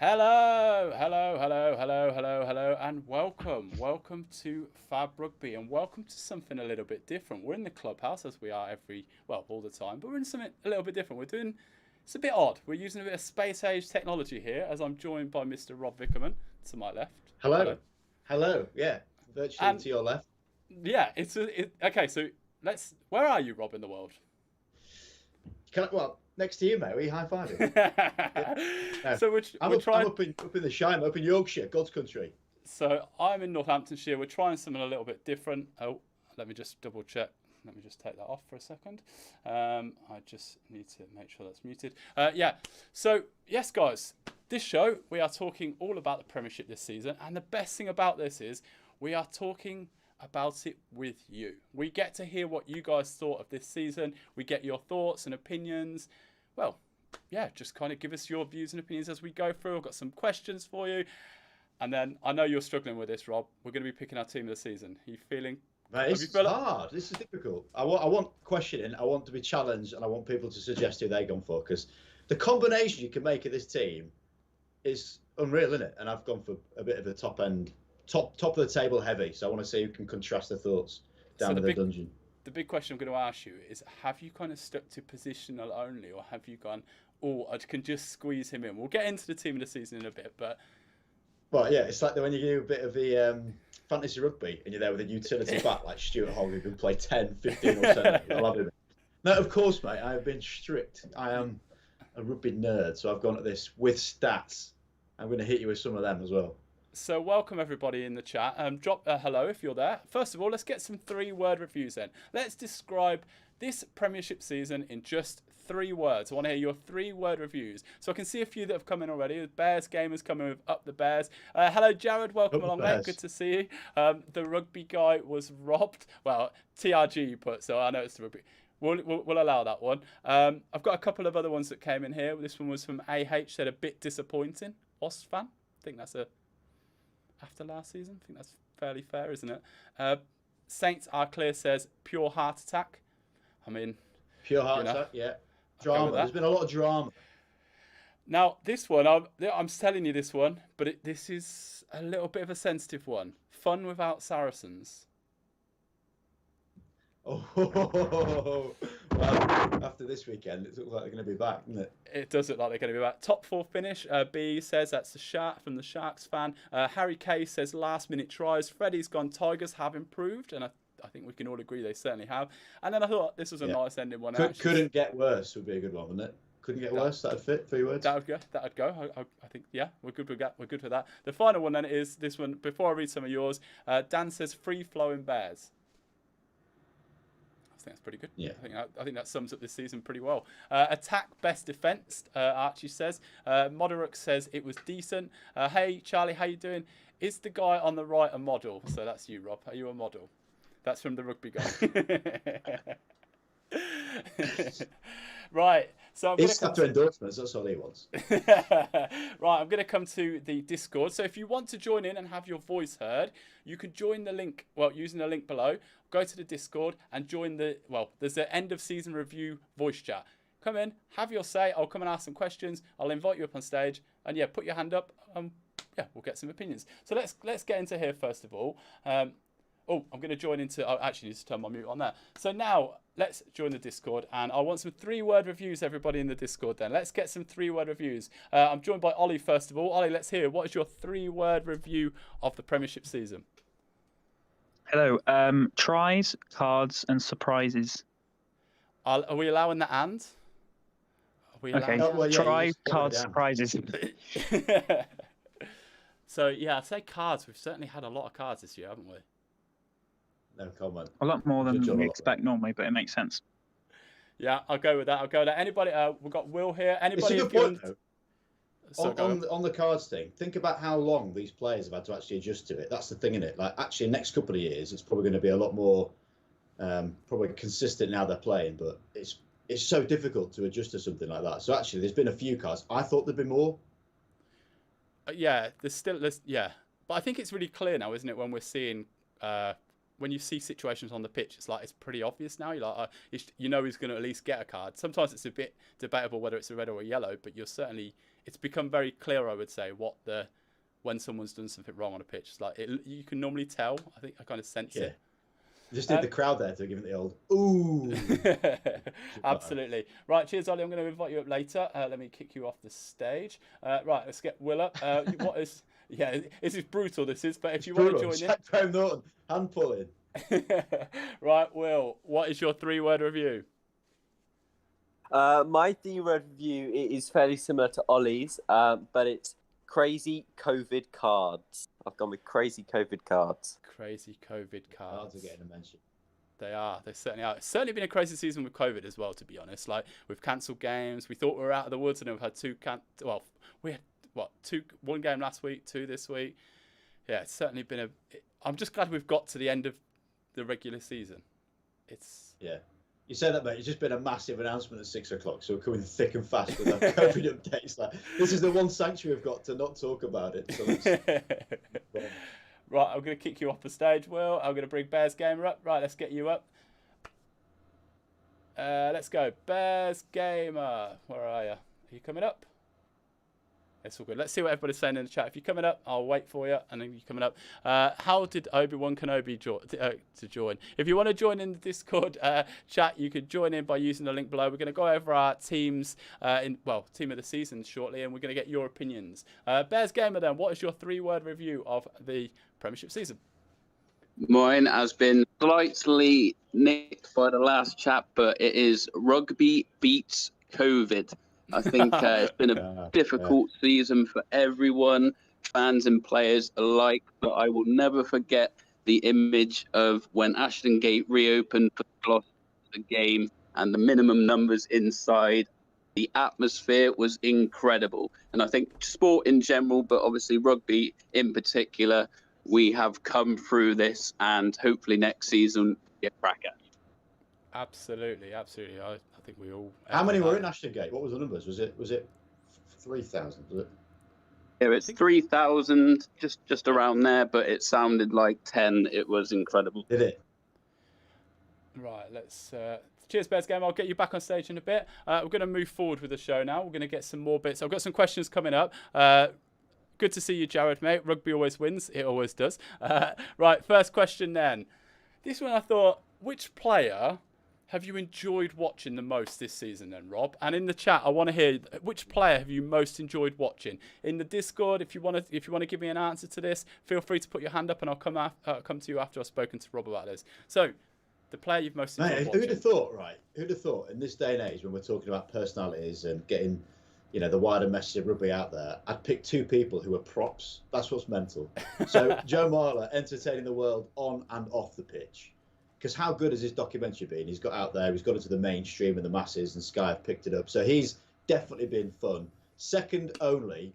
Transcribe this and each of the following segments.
Hello, and welcome to Fab Rugby, and welcome to something a little bit different. We're in the clubhouse as we are all the time, but we're in something a little bit different. It's a bit odd. We're using a bit of space age technology here, as I'm joined by Mr. Rob Vickerman to my left. Hello. Yeah, virtually And to your left. yeah, okay. So where are you, Rob, in the world? Next to you, mate. Are you high-fiving? No, So I'm up in the Shire, up in Yorkshire, God's country. So I'm in Northamptonshire. We're trying something a little bit different. Oh, let me just double check. Let me just take that off for a second. I just need to make sure that's muted. Yeah. So yes, guys, this show we are talking all about the Premiership this season, and the best thing about this is we are talking about it with you. We get to hear what you guys thought of this season. We get your thoughts and opinions. Well, yeah, just kind of give us your views and opinions as we go through. I've got some questions for you. And then I know you're struggling with this, Rob. We're going to be picking our team of the season. Are you feeling? Mate, it's hard. This is difficult. I want questioning. I want to be challenged, and I want people to suggest who they've gone for, because the combination you can make of this team is unreal, isn't it? And I've gone for a bit of a top of the table heavy. So I want to see who can contrast their thoughts down in the dungeon. The big question I'm going to ask you is: have you kind of stuck to positional only, or have you gone, "Oh, I can just squeeze him in"? We'll get into the team of the season in a bit, but. Well, yeah, it's like when you do a bit of the fantasy rugby and you're there with a utility back like Stuart Hogg, who can play 10, 15 or 7. I love him. No, of course, mate. I have been strict. I am a rugby nerd, so I've gone at this with stats. I'm going to hit you with some of them as well. So welcome everybody in the chat. Drop a hello if you're there. First of all, let's get some 3-word reviews then. Let's describe this Premiership season in just 3 words. I want to hear your 3-word reviews. So I can see a few that have come in already. The Bears gamers coming with Up the Bears. Hello, Jared. Welcome along, mate. Good to see you. The rugby guy was robbed. Well, TRG you put, so I know it's the rugby. We'll allow that one. I've got a couple of other ones that came in here. This one was from AH, said a bit disappointing. Ost fan. I think that's after last season. I think that's fairly fair, isn't it? Saints Are Clear says pure heart attack. I mean, pure heart attack, yeah. Drama. There's been a lot of drama. Now, this one, I'm telling you this one, but this is a little bit of a sensitive one. Fun without Saracens. Oh, well, after this weekend, it looks like they're going to be back, doesn't it? It does look like they're going to be back. Top 4 finish. B says that's the Shark from the Sharks fan. Harry K says last minute tries. Freddie's gone. Tigers have improved, and I think we can all agree they certainly have. And then I thought this was a nice ending one. Couldn't get worse would be a good one, wouldn't it? Couldn't get worse. That'd fit. 3 words. That'd go. I think we're good with that. We're good for that. The final one then is this one. Before I read some of yours, Dan says free flowing Bears. I think that's pretty good. Yeah. I think that sums up this season pretty well. Attack best defense. Archie says. Moderuk says it was decent. Hey Charlie, how you doing? Is the guy on the right a model? So that's you, Rob. Are you a model? That's from the rugby guy. Right. So I'm it's after endorsements. That's all he wants. Right. I'm going to come to the Discord. So if you want to join in and have your voice heard, you can join the link. Well, using the link below. Go to the Discord and join there's the end of season review voice chat. Come in, have your say. I'll come and ask some questions. I'll invite you up on stage, and put your hand up. We'll get some opinions. So let's get into here first of all. I'm going to join into... I actually need to turn my mute on there. So now, let's join the Discord. And I want some 3-word reviews, everybody in the Discord then. Let's get some 3-word reviews. I'm joined by Ollie, first of all. Ollie, let's hear. What is your 3-word review of the Premiership season? Hello. Tries, cards, and surprises. Are we allowing the and? Okay. Try, cards, surprises. So, I'd say cards. We've certainly had a lot of cards this year, haven't we? No comment. A lot more than we expect normally, but it makes sense. Yeah, I'll go with that. Anybody? We've got Will here. Anybody? It's a good point, on the cards thing, think about how long these players have had to actually adjust to it. That's the thing, isn't it? Like, actually, next couple of years, it's probably going to be a lot more probably consistent now they're playing, but it's so difficult to adjust to something like that. So actually, there's been a few cards. I thought there'd be more. There's still. But I think it's really clear now, isn't it, when we're seeing when you see situations on the pitch, it's like it's pretty obvious now. You're like, you know, he's going to at least get a card. Sometimes it's a bit debatable whether it's a red or a yellow, but it's become very clear, I would say, when someone's done something wrong on a pitch. It's like you can normally tell. I think I kind of sense it. Just need the crowd there to give it the old ooh. Absolutely. Right, cheers, Ollie. I'm going to invite you up later. Let me kick you off the stage. Right, let's get Will up. What is? Yeah, this is brutal. This is, but if you want to join in, Prem Norton, hand pulling. Right, Will. What is your 3-word review? My 3-word review is fairly similar to Ollie's, but it's crazy COVID cards. I've gone with crazy COVID cards. Crazy COVID cards. Cards are getting a mention. They are. They certainly are. It's certainly been a crazy season with COVID as well, to be honest. Like, we've cancelled games. We thought we were out of the woods, and we've had we had one game last week, 2 this week. Yeah, it's certainly been I'm just glad we've got to the end of the regular season. Yeah. You say that, mate. It's just been a massive announcement at 6 o'clock, so we're coming thick and fast with our COVID updates. Like, this is the one sanctuary we've got to not talk about it. So Right, I'm going to kick you off the stage, Will. I'm going to bring Bears Gamer up. Right, let's get you up. Let's go. Bears Gamer. Where are you? Are you coming up? It's all good. Let's see what everybody's saying in the chat. If you're coming up, I'll wait for you, and then you're coming up. How did Obi-Wan Kenobi to join? If you want to join in the Discord chat, you could join in by using the link below. We're going to go over our teams, team of the season shortly, and we're going to get your opinions. Bears Gamer, then, what is your 3-word review of the Premiership season? Mine has been slightly nicked by the last chat, but it is Rugby beats COVID. I think it's been a difficult season for everyone, fans and players alike, but I will never forget the image of when Ashton Gate reopened for the game and the minimum numbers inside. The atmosphere was incredible. And I think sport in general, but obviously rugby in particular, we have come through this, and hopefully next season get cracker. Absolutely. I think we all. How many were in Ashton Gate? What was the numbers? Was it 3,000? Was it? Yeah, it's 3,000, just around there, but it sounded like 10. It was incredible. Did it? Right. Let's. Cheers, Bears Game. I'll get you back on stage in a bit. We're going to move forward with the show now. We're going to get some more bits. I've got some questions coming up. Good to see you, Jared, mate. Rugby always wins. It always does. Right, first question then. This one I thought, which player have you enjoyed watching the most this season then, Rob? And in the chat, I want to hear which player have you most enjoyed watching. In the Discord, if you want to give me an answer to this, feel free to put your hand up, and I'll come to you after I've spoken to Rob about this. So, the player you've most enjoyed watching. Who'd have thought, right? Who'd have thought in this day and age when we're talking about personalities and getting, the wider message of rugby out there, I'd pick 2 people who are props. That's what's mental. So Joe Marler entertaining the world on and off the pitch. Because how good has his documentary been? He's got out there, he's got into the mainstream and the masses, and Sky have picked it up. So he's definitely been fun. Second only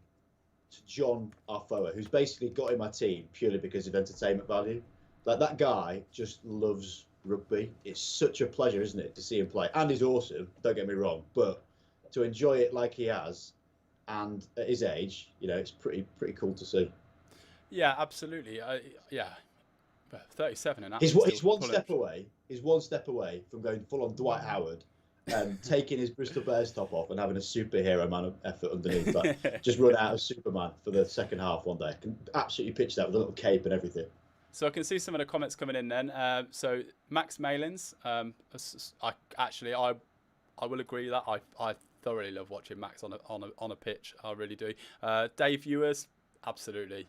to John Arfoa, who's basically got in my team purely because of entertainment value. Like, that guy just loves rugby. It's such a pleasure, isn't it, to see him play? And he's awesome, don't get me wrong, but to enjoy it like he has, and at his age, it's pretty cool to see. Yeah, absolutely. 37 and he's one step away. He's one step away from going full on Dwight Howard, taking his Bristol Bears top off and having a superhero man of effort underneath that. Just run out as Superman for the second half one day. I can absolutely pitch that with a little cape and everything. So I can see some of the comments coming in then. So Max Malins, I will agree that I thoroughly love watching Max on a pitch. I really do. Dave Ewers, absolutely.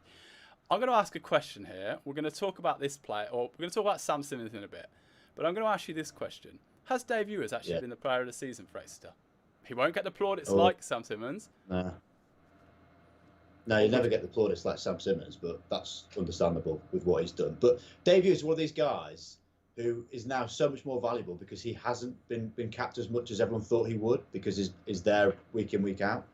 I'm going to ask a question here. We're going to talk about this player, or we're going to talk about Sam Simmonds in a bit. But I'm going to ask you this question. Has Dave Ewers actually been the player of the season for Exeter? He won't get the plaudits like Sam Simmonds. No, you never get the plaudits like Sam Simmonds, but that's understandable with what he's done. But Dave Ewers is one of these guys who is now so much more valuable because he hasn't been capped as much as everyone thought he would, because he's there week in, week out.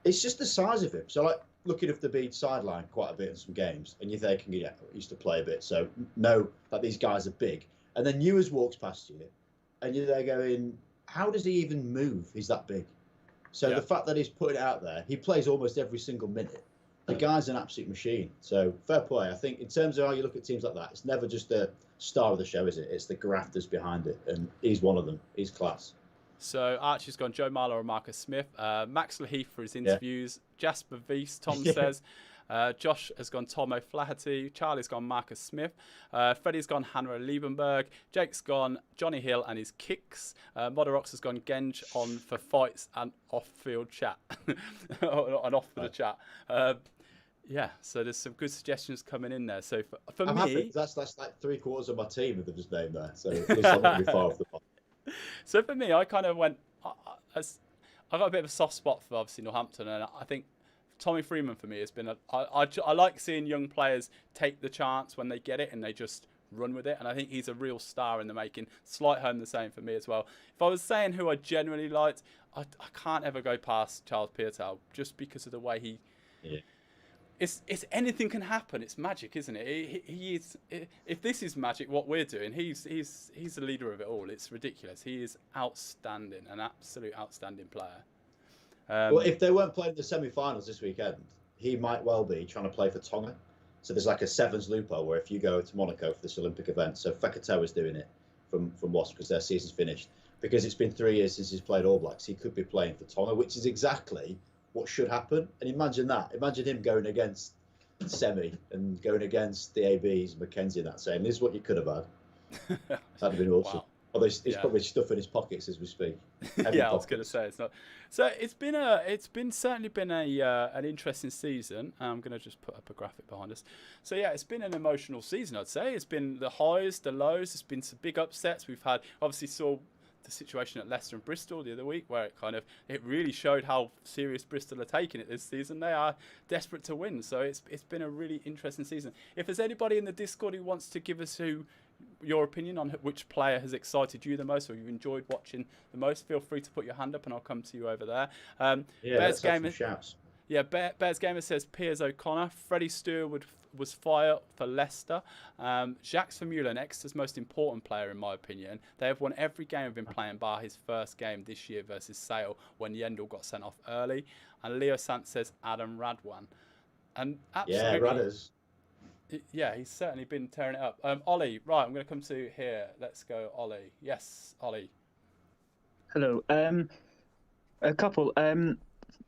It's just the size of him. So, like, looking at the beat sideline quite a bit in some games, and you're thinking, he used to play a bit, so know that these guys are big. And then Ewers walks past you, and you're there going, how does he even move? He's that big. So the fact that he's putting it out there, he plays almost every single minute. The guy's an absolute machine. So fair play. I think in terms of how you look at teams like that, it's never just a star of the show, is it? It's the grafters behind it, and he's one of them. He's class. So Archie's gone Joe Marler or Marcus Smith. Max Laheath for his interviews. Jasper Weiss, Tom says. Josh has gone Tom O'Flaherty. Charlie's gone Marcus Smith. Freddie's gone Hannah Liebenberg. Jake's gone Johnny Hill and his kicks. Moderox has gone Genge on for fights and off-field chat. And off for the chat. Yeah, so there's some good suggestions coming in there. So for I'm me... happy. That's like 3/4 of my team that they've just named there. So at least I'm not going to be far off the mark. So for me, I kind of went... I got a bit of a soft spot for obviously Northampton, and I think Tommy Freeman for me has been I like seeing young players take the chance when they get it and they just run with it, and I think he's a real star in the making. Slight home the same for me as well. If I was saying who I genuinely liked, I can't ever go past Charles Piartal just because of the way he... Yeah. It's anything can happen. It's magic, isn't it? He is. If this is magic, what we're doing, he's the leader of it all. It's ridiculous. He is outstanding, an absolute outstanding player. Well, if they weren't playing the semi-finals this weekend, he might well be trying to play for Tonga. So there's like a sevens loophole where if you go to Monaco for this Olympic event, so Fekitoa is doing it from Wasps because their season's finished. Because it's been 3 years since he's played All Blacks, he could be playing for Tonga, which is exactly what should happen. And imagine that. Imagine him going against Semi and going against the ABs, Mackenzie, and that, saying, this is what you could have had. That'd have been awesome. Wow. Although he's probably stuff in his pockets as we speak. Yeah, I was going to say it's not. So it's certainly been an interesting season. I'm going to just put up a graphic behind us. So yeah, it's been an emotional season, I'd say. It's been the highs, the lows. There's been some big upsets. We've had obviously saw the situation at Leicester and Bristol the other week, where it really showed how serious Bristol are taking it this season. They are desperate to win, so it's been a really interesting season. If there's anybody in the Discord who wants to give us your opinion on which player has excited you the most, or you've enjoyed watching the most, feel free to put your hand up and I'll come to you over there. Bears Gamer, shouts. Yeah, Bears Gamer says Piers O'Connor. Freddie Stewart was fire for Leicester. Jacques Vermeulen, Exeter's most important player in my opinion. They have won every game we've been playing bar his first game this year versus Sale when Yendall got sent off early. And Leo Sant says Adam Radwan. And absolutely, yeah, Radders. Yeah, he's certainly been tearing it up. Ollie, right, I'm going to come to here. Let's go, Ollie. Yes, Ollie. Hello. A couple.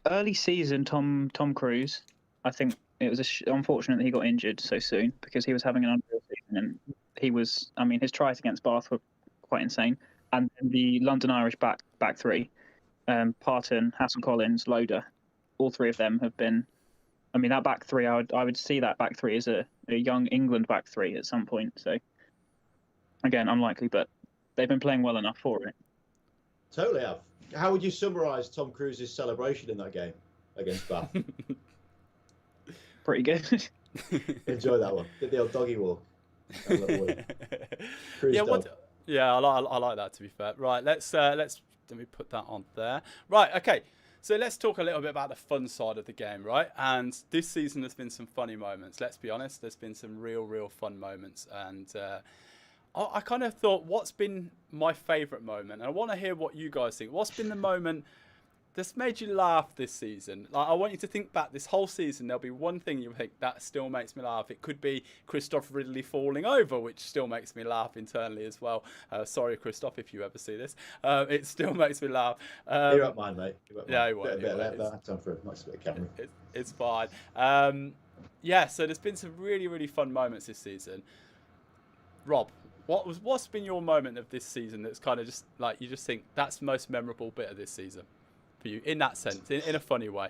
Early season, Tom Cruise. I think it was unfortunate that he got injured so soon because he was having an unreal season, and he was. I mean, his tries against Bath were quite insane. And then the London Irish back three, Parton, Hassan Collins, Loader, all three of them have been. I mean, that back three, I would see that back three as a young England back three at some point. So, again, unlikely, but they've been playing well enough for it. Totally have. How would you summarise Tom Cruise's celebration in that game against Bath? Pretty good. Enjoy that one. Did the old doggy walk. Yeah, I like that, to be fair. Right, let me put that on there. Right, okay. So let's talk a little bit about the fun side of the game, right? And this season there's been some funny moments. Let's be honest, there's been some real fun moments. And I kind of thought, what's been my favourite moment? And I want to hear what you guys think. What's been the moment that's made you laugh this season? Like, I want you to think back this whole season. There'll be one thing you think that still makes me laugh. It could be Christoph Ridley falling over, which still makes me laugh internally as well. Sorry, Christoph, if you ever see this. It still makes me laugh. You won't mind, mate. Yeah, you won't. It's fine. Yeah, so there's been some really fun moments this season. Rob, what's been your moment of this season that's kind of just like you just think that's the most memorable bit of this season? You in that sense, in a funny way?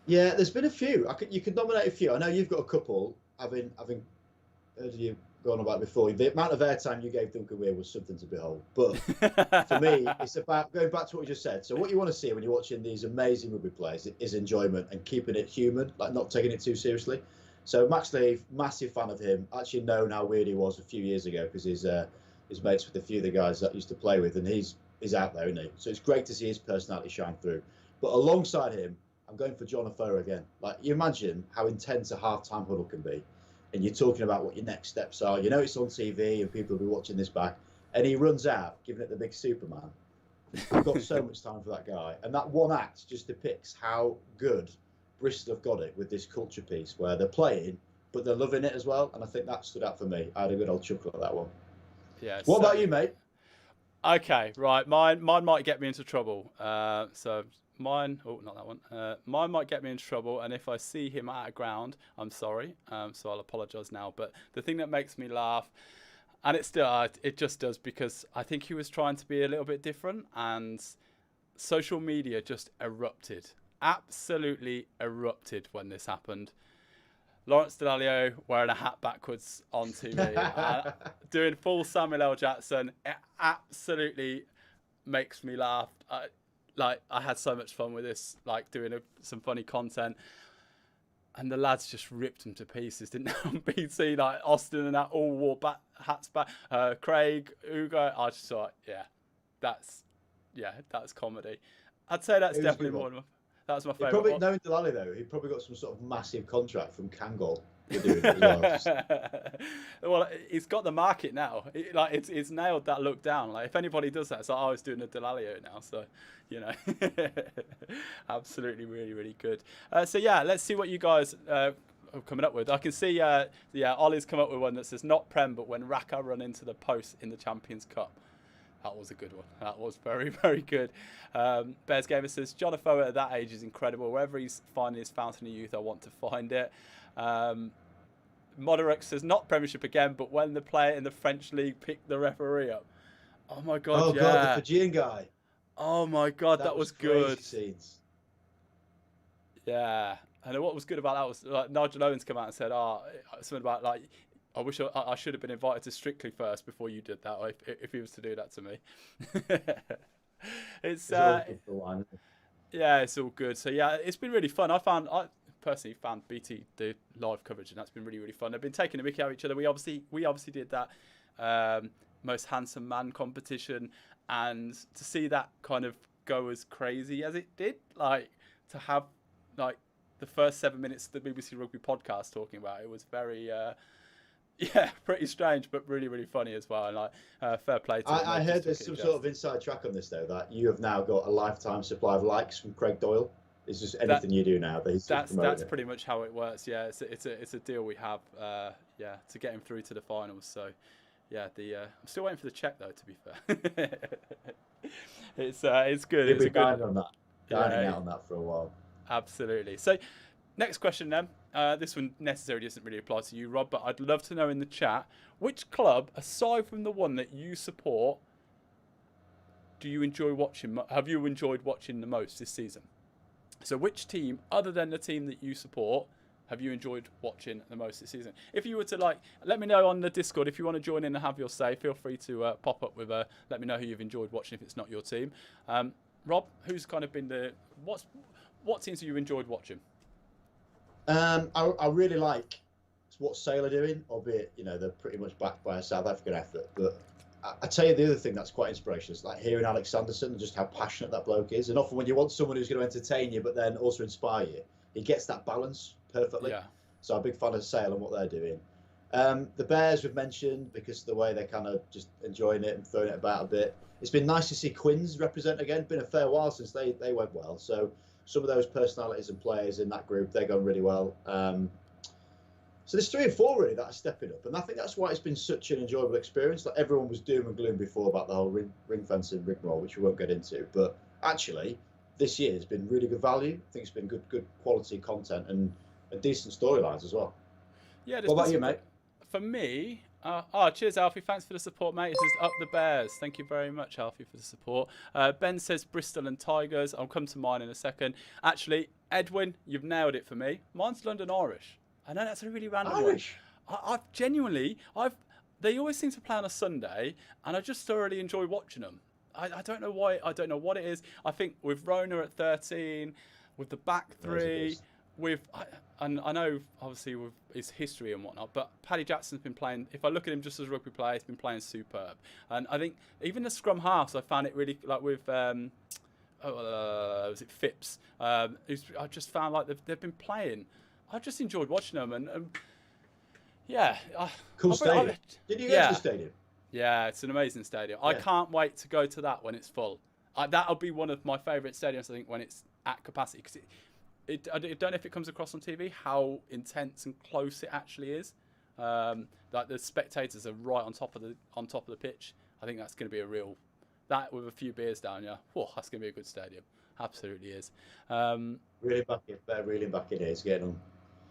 Yeah, there's been a few. You could nominate a few. I know you've got a couple. Having heard you go on about before, the amount of airtime you gave Duncan Weir was something to behold. But for me, it's about going back to what you just said. So what you want to see when you're watching these amazing rugby players is enjoyment and keeping it human, like not taking it too seriously. So Max Leaf, massive fan of him. Actually known how weird he was a few years ago because he's mates with a few of the guys that I used to play with, and he's out there, isn't he? So it's great to see his personality shine through. But alongside him, I'm going for John Afoa again. Like, you imagine how intense a half-time huddle can be, and you're talking about what your next steps are. You know it's on TV, and people will be watching this back, and he runs out, giving it the big Superman. I've got so much time for that guy. And that one act just depicts how good Bristol have got it with this culture piece, where they're playing but they're loving it as well. And I think that stood out for me. I had a good old chuckle at that one. Yeah. What about you, mate? Okay, right. Mine might get me into trouble. So mine, oh, not that one. Mine might get me into trouble, and if I see him out of ground, I'm sorry. So I'll apologise now. But the thing that makes me laugh, and it just does, because I think he was trying to be a little bit different, and social media just erupted, absolutely erupted when this happened. Lawrence Dallaglio wearing a hat backwards on TV, doing full Samuel L. Jackson. It absolutely makes me laugh. I had so much fun with this, like doing some funny content, and the lads just ripped him to pieces, didn't they? On BT, like Austin and that all wore hats back. Craig, Ugo, I just thought, that's comedy. I'd say that's definitely more than that's my favourite. Probably knowing Dallaglio though, he probably got some sort of massive contract from Kangol for doing it as well. Well, he's got the market now. It's nailed that look down. Like if anybody does that, it's like, I was doing a Dallaglio now. So, absolutely, really, really good. So yeah, let's see what you guys are coming up with. I can see, Ollie's come up with one that says not Prem, but when Raka run into the post in the Champions Cup. That was a good one. That was very, very good. Bears Gamer says, John Afoe at that age is incredible. Wherever he's finding his fountain of youth, I want to find it. Moderux says, not Premiership again, but when the player in the French league picked the referee up. Oh, my God, Oh, God, the Fijian guy. Oh, my God, that was good. Scenes. Yeah. And what was good about that was like Nigel Owens came out and said, something about, like, I wish I should have been invited to Strictly first before you did that, if he was to do that to me. It's all good. So yeah, it's been really fun. I personally found BT the live coverage, and that's been really, really fun. They've been taking a mickey out of each other. We obviously did that most handsome man competition, and to see that kind of go as crazy as it did, like to have like the first 7 minutes of the BBC Rugby podcast talking about it was very. Pretty strange, but really, really funny as well. And like, fair play to I heard there's some sort of inside track on this though, that you have now got a lifetime supply of likes from Craig Doyle. It's just anything you do now. That's pretty much how it works. Yeah, it's a deal we have. To get him through to the finals. So, yeah, I'm still waiting for the check though. To be fair, it's good. You'll be dining on that. Dining out on that for a while. Absolutely. So. Next question then. This one necessarily doesn't really apply to you, Rob, but I'd love to know in the chat, which club, aside from the one that you support, do you enjoy watching? Have you enjoyed watching the most this season? So which team, other than the team that you support, have you enjoyed watching the most this season? If you were to let me know on the Discord. If you want to join in and have your say, feel free to pop up with let me know who you've enjoyed watching if it's not your team. Rob, who's kind of been what teams have you enjoyed watching? I really like what Sale are doing, albeit they're pretty much backed by a South African effort. But I tell you the other thing that's quite inspirational is like hearing Alex Sanderson and just how passionate that bloke is. And often when you want someone who's going to entertain you but then also inspire you, he gets that balance perfectly. Yeah. So I'm a big fan of Sale and what they're doing. The Bears we've mentioned because of the way they're kind of just enjoying it and throwing it about a bit. It's been nice to see Quins represent again. Been a fair while since they went well. So some of those personalities and players in that group, they're going really well. So there's 3 and 4 really that are stepping up, and I think that's why it's been such an enjoyable experience. Like everyone was doom and gloom before about the whole ring fencing rigmarole, which we won't get into. But actually, this year has been really good value. I think it's been good quality content and decent storylines as well. Yeah. What about you, mate? For me, cheers, Alfie. Thanks for the support, mate. It says up the Bears. Thank you very much, Alfie, for the support. Ben says Bristol and Tigers. I'll come to mine in a second. Actually, Edwin, you've nailed it for me. Mine's London Irish. I know that's a really random Irish. one. I've genuinely, they always seem to play on a Sunday, and I just thoroughly enjoy watching them. I don't know why. I don't know what it is. I think with Rona at 13, with the back 3. And I know obviously with his history and whatnot, but Paddy Jackson's been playing. If I look at him just as a rugby player, he's been playing superb. And I think even the scrum halves, I found it really like with was it Phipps? I just found like they've been playing. I just enjoyed watching them, and cool stadium. Did you go to the stadium? Yeah, it's an amazing stadium. Yeah. I can't wait to go to that when it's full. That'll be one of my favourite stadiums. I think when it's at capacity because I don't know if it comes across on TV how intense and close it actually is. Like the spectators are right on top of the pitch. I think that's going to be a real, that with a few beers down, yeah. Whoa, that's going to be a good stadium. Absolutely is. Really back in here. It's getting on.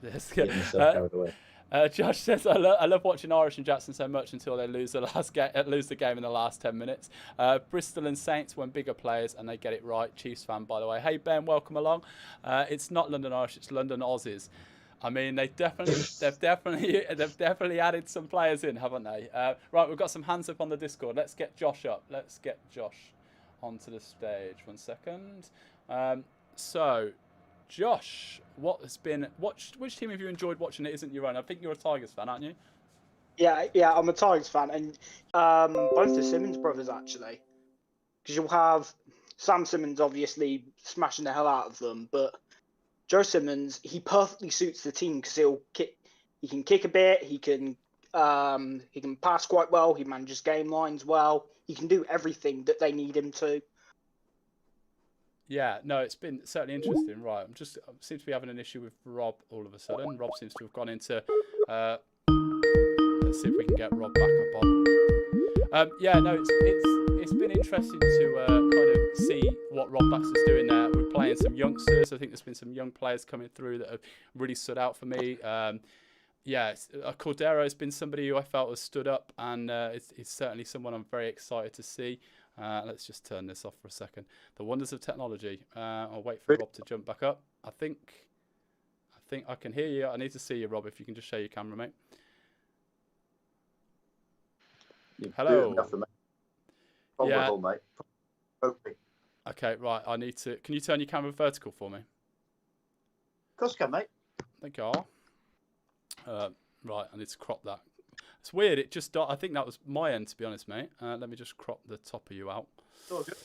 Yes. Getting myself carried away. Josh says, I love watching Irish and Jackson so much until they lose the game in the last 10 minutes. Bristol and Saints when bigger players and they get it right. Chiefs fan, by the way. Hey, Ben, welcome along. It's not London Irish, it's London Aussies. I mean, they've definitely added some players in, haven't they? Right, we've got some hands up on the Discord. Let's get Josh up. Let's get Josh onto the stage. 1 second. So, Josh, which team have you enjoyed watching that isn't your own? I think you're a Tigers fan, aren't you? Yeah, I'm a Tigers fan, and both the Simmons brothers actually, because you'll have Sam Simmons obviously smashing the hell out of them, but Joe Simmons, he perfectly suits the team because he can kick a bit, he can pass quite well, he manages game lines well, he can do everything that they need him to. Yeah, no, it's been certainly interesting. Right, I seem to be having an issue with Rob all of a sudden. Rob seems to have gone into. Let's see if we can get Rob back up on. Yeah, no, it's been interesting to kind of see what Rob Baxter's doing there. We're playing some youngsters. I think there's been some young players coming through that have really stood out for me. Yeah, Cordero has been somebody who I felt has stood up, and it's certainly someone I'm very excited to see. Let's just turn this off for a second. The wonders of technology. I'll wait for Rob to jump back up. I think I can hear you. I need to see you, Rob. If you can just show your camera, mate. Hello. Yeah. Mate. Okay, right. I need to. Can you turn your camera vertical for me? Of course, I can, mate. Thank you. Right. I need to crop that. It's weird. It just. I think that was my end, to be honest, mate. Let me just crop the top of you out. Oh, good.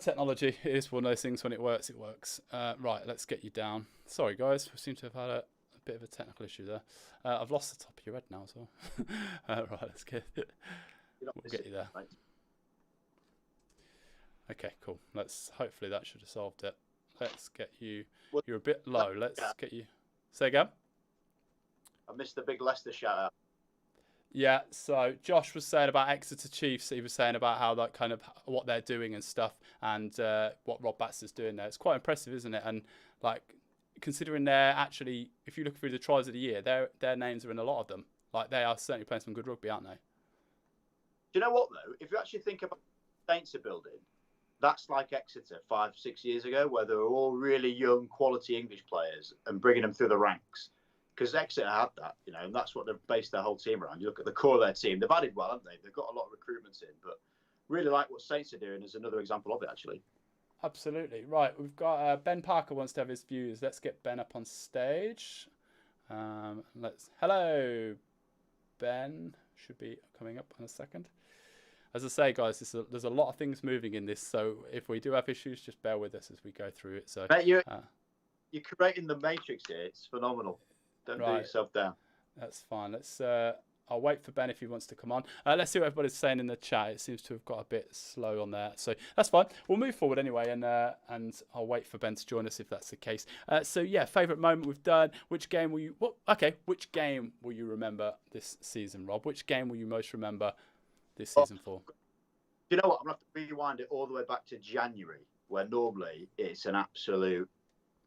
Technology. It is one of those things. When it works, it works. Right. Let's get you down. Sorry, guys. We seem to have had a bit of a technical issue there. I've lost the top of your head now as well. Right. Let's get. We'll get you there. Mate. Okay. Cool. Hopefully that should have solved it. Let's get you. You're a bit low. Let's get you. Say again. I missed the big Leicester shout out. Yeah, so Josh was saying about Exeter Chiefs. He was saying about how that kind of what they're doing and stuff, and what Rob Baxter's doing there. It's quite impressive, isn't it? And like considering they're actually, if you look through the tries of the year, their names are in a lot of them. Like they are certainly playing some good rugby, aren't they? Do you know what though? If you actually think about the Saints are building, that's like Exeter 5-6 years ago, where they were all really young, quality English players and bringing them through the ranks. Because Exeter had that, and that's what they've based their whole team around. You look at the core of their team; they've added well, haven't they? They've got a lot of recruitments in, but really like what Saints are doing is another example of it, actually. Absolutely right. We've got Ben Parker wants to have his views. Let's get Ben up on stage. Hello, Ben. Should be coming up in a second. As I say, guys, there's a lot of things moving in this, so if we do have issues, just bear with us as we go through it. So, mate, you're creating the matrix here. It's phenomenal. Don't do yourself down. That's fine. Let's. I'll wait for Ben if he wants to come on. Let's see what everybody's saying in the chat. It seems to have got a bit slow on there, so that's fine. We'll move forward anyway, and I'll wait for Ben to join us if that's the case. So yeah, favourite moment we've done. Which game will you? Which game will you remember this season, Rob? Which game will you most remember this season for? You know what? I'm gonna have to rewind it all the way back to January, where normally it's an absolute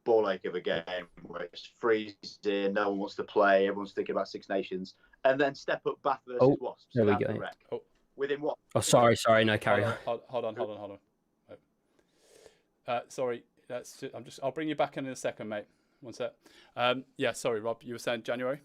ball ache of a game where it's freezing, no one wants to play, everyone's thinking about Six Nations, and then step up Bath versus Wasps. There we go. Within what? Oh, sorry, no, carry on. Hold on. Sorry, I'll bring you back in a second, mate. One sec. Yeah, sorry, Rob. You were saying January?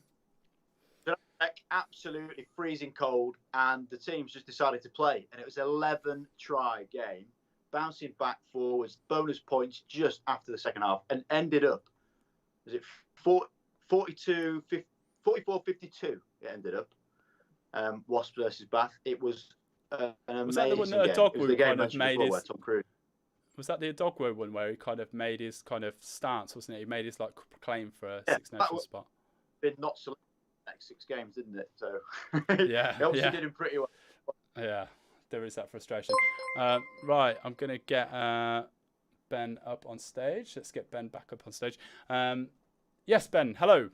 Absolutely freezing cold, and the teams just decided to play, and it was an 11-try game. Bouncing back forwards, bonus points just after the second half, and ended up, was it 44-52? It ended up. Wasps versus Bath. It was an amazing was that the one that game. Dogwood kind of made his? Was that the Dogwood one where he kind of made his kind of stance, wasn't it? He made his like claim for a Six Nations spot. Been not selected the next 6 games, didn't it? So yeah, he obviously did him pretty well. Yeah. There is that frustration. Right, I'm going to get Ben up on stage. Let's get Ben back up on stage. Yes, Ben. Hello.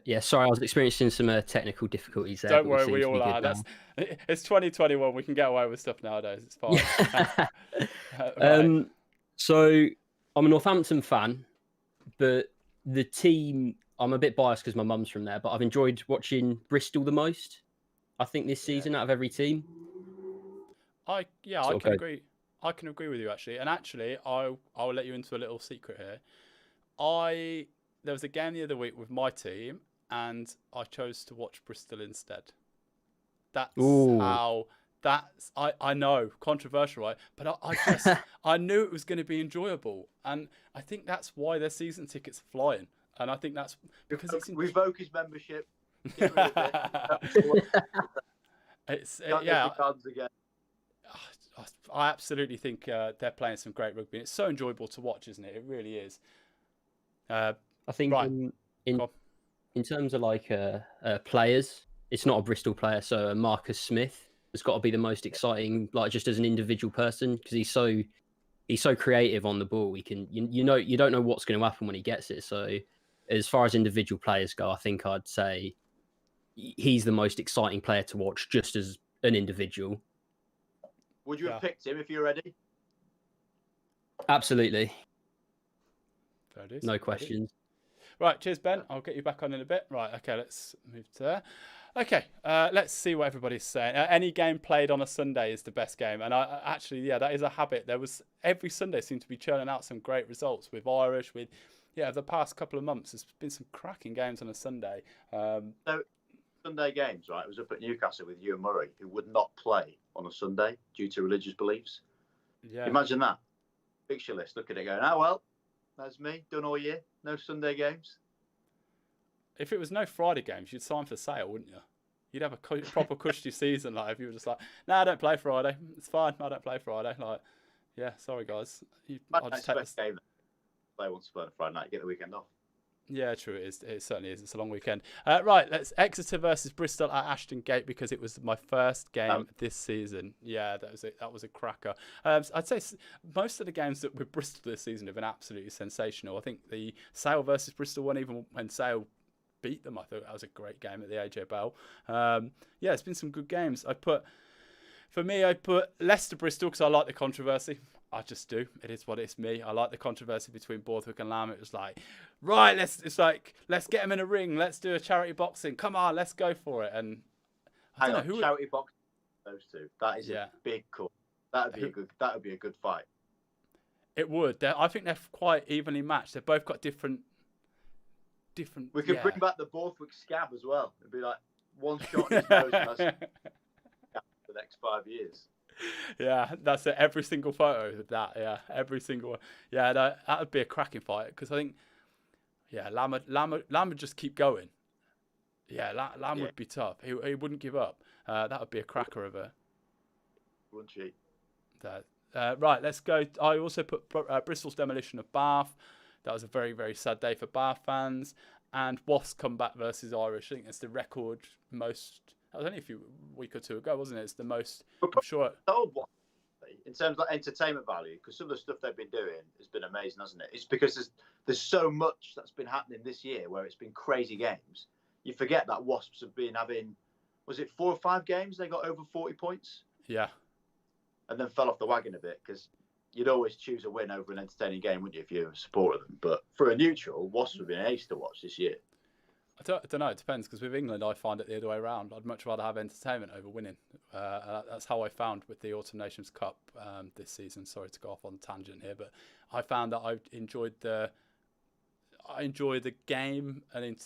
Yeah, sorry, I was experiencing some technical difficulties there. Don't worry, we all are. It's 2021. We can get away with stuff nowadays. It's fine. Right. So I'm a Northampton fan, but the team, I'm a bit biased because my mum's from there, but I've enjoyed watching Bristol the most, I think, this season out of every team. I can agree. I can agree with you, actually. And actually, I'll let you into a little secret here. There was a game the other week with my team, and I chose to watch Bristol instead. That's how. I know, controversial, right? But I knew it was going to be enjoyable, and I think that's why their season tickets are flying. And I think that's because revoke his membership. Get rid of it. Cards again. I absolutely think they're playing some great rugby. It's so enjoyable to watch, isn't it? It really is. I think in terms of like players, it's not a Bristol player, so Marcus Smith has got to be the most exciting, like just as an individual person, because he's so creative on the ball. He can, you don't know what's going to happen when he gets it. So as far as individual players go, I think I'd say he's the most exciting player to watch just as an individual. Would you have picked him if you're ready? Absolutely. There it is. No questions. Right, cheers, Ben. I'll get you back on in a bit. Right, okay, let's move to there. Okay, let's see what everybody's saying. Any game played on a Sunday is the best game. And that is a habit. Every Sunday seemed to be churning out some great results with Irish, the past couple of months, there's been some cracking games on a Sunday. So, Sunday games, right? I was up at Newcastle with Ewan Murray, who would not play on a Sunday due to religious beliefs. Yeah. Imagine that. Fixture list, look at it going, oh, well, that's me, done all year. No Sunday games. If it was no Friday games, you'd sign for sale, wouldn't you? You'd have a proper cushy season. Like if you were just like, no, I don't play Friday. It's fine. I don't play Friday. Like, yeah, sorry guys. I'll just take this game. Play once a Friday night, get the weekend off. Yeah, true. It is. It certainly is. It's a long weekend. Right, let's Exeter versus Bristol at Ashton Gate because it was my first game this season. Yeah, that was a cracker. I'd say most of the games that with Bristol this season have been absolutely sensational. I think the Sale versus Bristol one, even when Sale beat them, I thought that was a great game at the AJ Bell. Yeah, it's been some good games. I put Leicester Bristol because I like the controversy. I just do. It is what it's me. I like the controversy between Borthwick and Lamb. It was like, right, let's get them in a ring. Let's do a charity boxing. Come on, let's go for it. And I don't know who charity boxing. Those two. That is a big call. That would be a good fight. It would. I think they're quite evenly matched. They've both got different. We could bring back the Borthwick scab as well. It'd be like one shot in his nose and that's for the next 5 years. Yeah, that's it. Every single photo of that. Yeah, every single one. Yeah, that would be a cracking fight because I think, Lamb would just keep going. Yeah, Lamb would be tough. He wouldn't give up. That would be a cracker of a. Wouldn't she? Right, let's go. I also put Bristol's demolition of Bath. That was a very, very sad day for Bath fans. And Wasps comeback versus Irish. I think it's the record most. That was only a week or two ago, wasn't it? It's the most. I'm sure. Old one, in terms of entertainment value, because some of the stuff they've been doing has been amazing, hasn't it? It's because there's so much that's been happening this year where it's been crazy games. You forget that Wasps have been having, was it 4 or 5 games they got over 40 points? Yeah. And then fell off the wagon a bit because you'd always choose a win over an entertaining game, wouldn't you, if you're a supporter of them? But for a neutral, Wasps have been an ace to watch this year. I don't know. It depends because with England, I find it the other way around. I'd much rather have entertainment over winning. That's how I found with the Autumn Nations Cup this season. Sorry to go off on a tangent here, but I found that I enjoyed the game and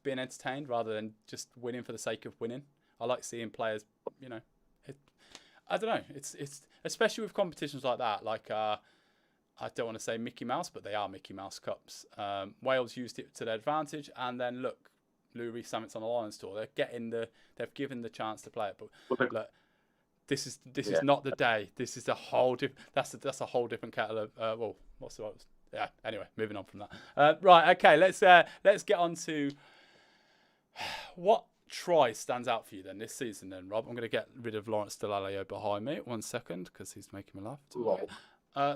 being entertained rather than just winning for the sake of winning. I like seeing players. I don't know. It's especially with competitions like that. Like I don't want to say Mickey Mouse, but they are Mickey Mouse Cups. Wales used it to their advantage, and then look. Rees-Zammit's on the Lions tour. They've given the chance to play it, but look, this is not the day. This is a whole that's a whole different kettle of what's the word? Yeah. Anyway, moving on from that. Right. Okay. Let's get on to what try stands out for you then this season. Then Rob, I'm going to get rid of Lawrence Delalio behind me. 1 second, because he's making me laugh.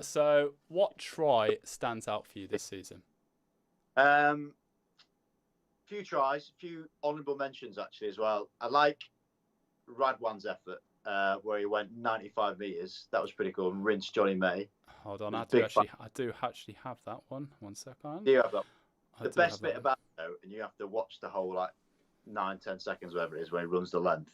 So what try stands out for you this season? Few tries, a few honourable mentions actually as well. I like Radwan's effort where he went 95 metres. That was pretty cool. And rinsed Johnny May. Hold on, I do actually have that one. 1 second. Do you have that? The best bit about it, though, and you have to watch the whole 9-10 seconds, whatever it is, when he runs the length,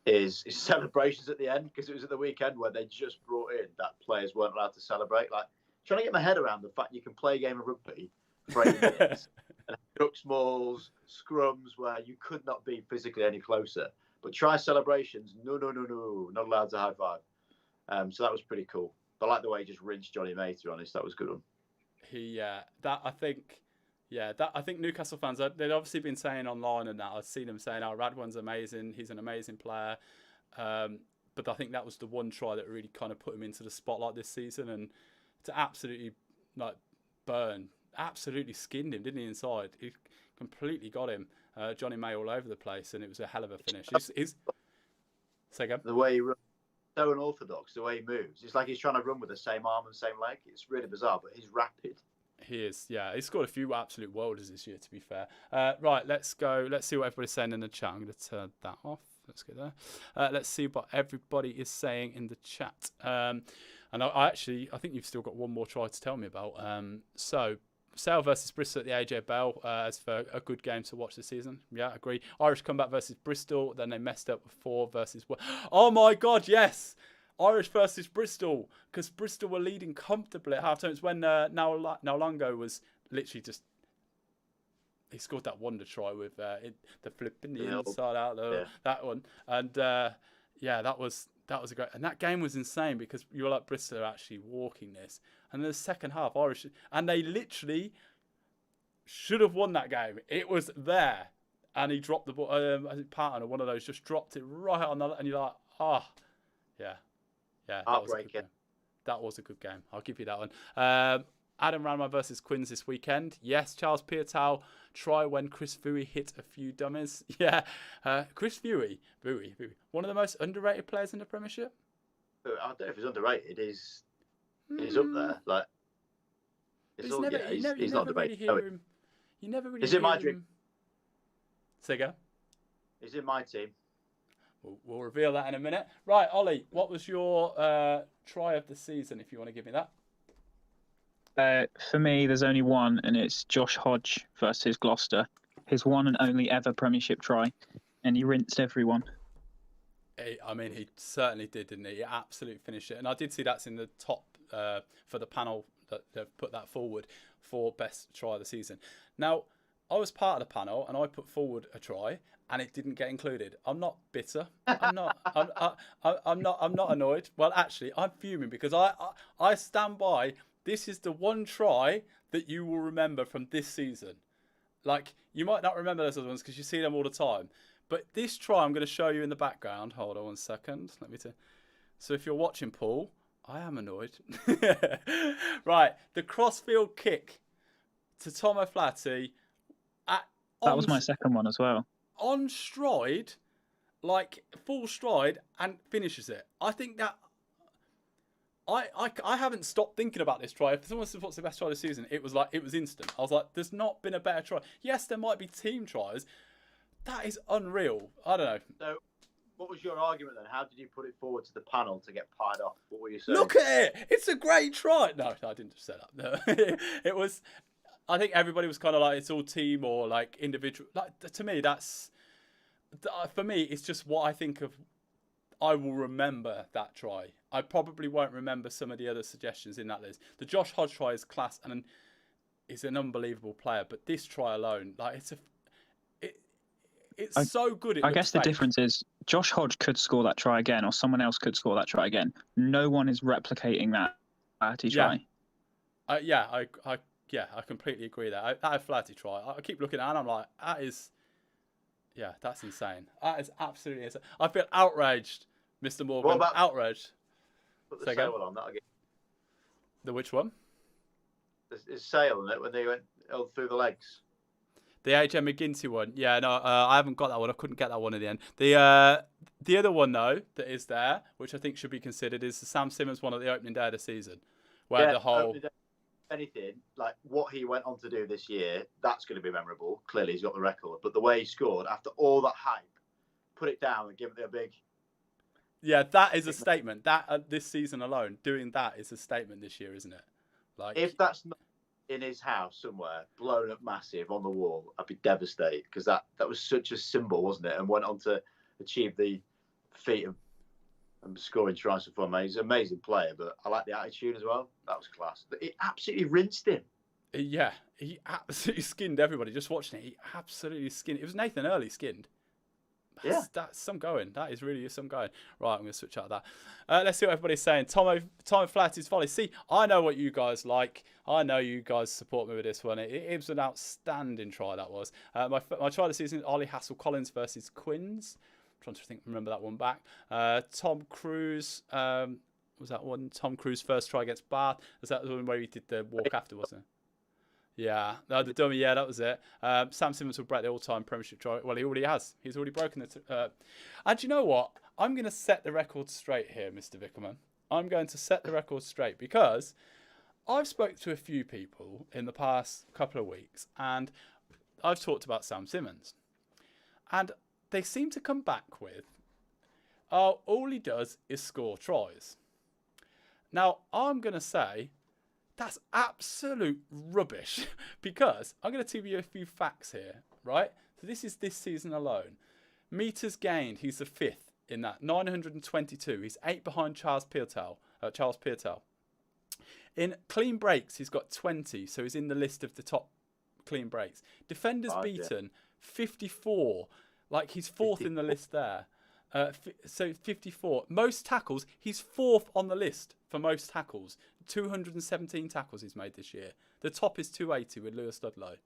is his celebrations at the end, because it was at the weekend where they just brought in that players weren't allowed to celebrate. Like, trying to get my head around the fact you can play a game of rugby for 8 minutes and duck smalls, scrums where you could not be physically any closer. But try celebrations, no, not allowed to high five. So that was pretty cool. But I like the way he just rinsed Johnny May, to be honest. That was good one. I think Newcastle fans, they'd obviously been saying online and that. I've seen them saying, oh, Radwan's amazing. He's an amazing player. But I think that was the one try that really kind of put him into the spotlight this season. And to absolutely absolutely skinned him, didn't he, inside? He completely got him. Johnny May all over the place, and it was a hell of a finish. Say again? The way he runs, so unorthodox, the way he moves. It's like he's trying to run with the same arm and same leg. It's really bizarre, but he's rapid. He is, yeah. He's scored a few absolute worlders this year, to be fair. Right, let's go. Let's see what everybody's saying in the chat. I'm going to turn that off. Let's go there. Let's see what everybody is saying in the chat. And I think you've still got one more try to tell me about. So, Sale versus Bristol at the AJ Bell as for a good game to watch this season. Yeah, I agree. Irish comeback versus Bristol. Then they messed up with 4 versus 1. Oh my God, yes! Irish versus Bristol, because Bristol were leading comfortably at half-time. It's when Naulongo was literally just... He scored that wonder try with the flipping the inside out, that one. And that was a great... And that game was insane because you were like, Bristol are actually walking this. And in the second half, Irish... And they literally should have won that game. It was there. And he dropped the ball. I think Patton or one of those just dropped it right on the... And you're like, yeah. Yeah, that was a good game. I'll give you that one. Adam Ranma versus Quins this weekend. Yes, Charles Piatow try when Chris Vui hit a few dummies. Yeah, Chris Vui, one of the most underrated players in the Premiership. I don't know if he's underrated. He's up there. Like, he's not underrated. You never really he's hear in my him. dream. Say go. He's in my team. We'll reveal that in a minute. Right, Ollie, what was your try of the season, if you want to give me that? For me, there's only one, and it's Josh Hodge versus Gloucester. His one and only ever Premiership try, and he rinsed everyone. He certainly did, didn't he? He absolutely finished it. And I did see that's in the top for the panel that they've put that forward for best try of the season. Now, I was part of the panel, and I put forward a try, and it didn't get included. I'm not bitter. I'm not annoyed. Well, actually, I'm fuming because I stand by. This is the one try that you will remember from this season. Like, you might not remember those other ones because you see them all the time. But this try I'm going to show you in the background. Hold on 1 second. So if you're watching, Paul, I am annoyed. Right, the crossfield kick to Tom O'Flaherty. That was my second one as well. On stride, like full stride, and finishes it. I think that I haven't stopped thinking about this try. If someone says what's the best try of the season, it was instant. I was like, there's not been a better try. Yes, there might be team tries. That is unreal. I don't know. So, what was your argument then? How did you put it forward to the panel to get pied off? What were you saying? Look at it. It's a great try. No, I didn't just say that. No. It was. I think everybody was kind of like, it's all team or like individual. Like, to me, for me, it's just what I think of. I will remember that try. I probably won't remember some of the other suggestions in that list. The Josh Hodge try is class and is an unbelievable player. But this try alone, like it's so good. I guess the difference is Josh Hodge could score that try again, or someone else could score that try again. No one is replicating that Flaherty try. I completely agree there. That Flaherty try, I keep looking at it and I'm like, that's insane. That is absolutely insane. I feel outraged, Mr. Morgan. What about, outraged. Put the Sale on that again. The which one? There's Sale on it when they went through the legs. The AJ McGinty one. Yeah, no, I haven't got that one. I couldn't get that one in the end. The other one, though, that is there, which I think should be considered, is the Sam Simmons one at the opening day of the season, where the whole anything like what he went on to do this year, that's going to be memorable. Clearly, he's got the record, but the way he scored after all that hype, put it down and give it a big. Yeah, that is a statement. That this season alone, doing that is a statement this year, isn't it? Like, if that's not in his house somewhere, blown up massive on the wall, I'd be devastated because that was such a symbol, wasn't it? And went on to achieve the feat of scoring tries for him. He's an amazing player, but I like the attitude as well. That was class. It absolutely rinsed him. Yeah, he absolutely skinned everybody. Just watching it, he absolutely skinned. It was Nathan Early skinned. That's some going. That is really some going. Right, I'm going to switch out of that. Let's see what everybody's saying. Tom Flatty's volley. See, I know what you guys like. I know you guys support me with this one. It was an outstanding try, that was. My try this season, Ollie Hassel-Collins versus Quins. I'm trying to remember that one back. Tom Cruise, was that one? Tom Cruise first try against Bath. Was that the one where he did the walk after, wasn't it? Yeah, no, the dummy. Yeah, that was it. Sam Simmons will break the all-time Premiership try. Well, he already has. He's already broken it. And you know what? I'm going to set the record straight here, Mr. Vickerman. I'm going to set the record straight because I've spoke to a few people in the past couple of weeks, and I've talked about Sam Simmons, and they seem to come back with, "Oh, all he does is score tries." Now, I'm going to say that's absolute rubbish because I'm going to give you a few facts here, right? So this is this season alone. Meters gained, he's the 5th in that, 922. He's 8 behind Charles Piertel. In clean breaks, he's got 20, so he's in the list of the top clean breaks. Defenders beaten, 54. Like, he's 4th in the list there. So 54. Most tackles, he's 4th on the list for most tackles. 217 tackles he's made this year. The top is 280 with Lewis Ludlow.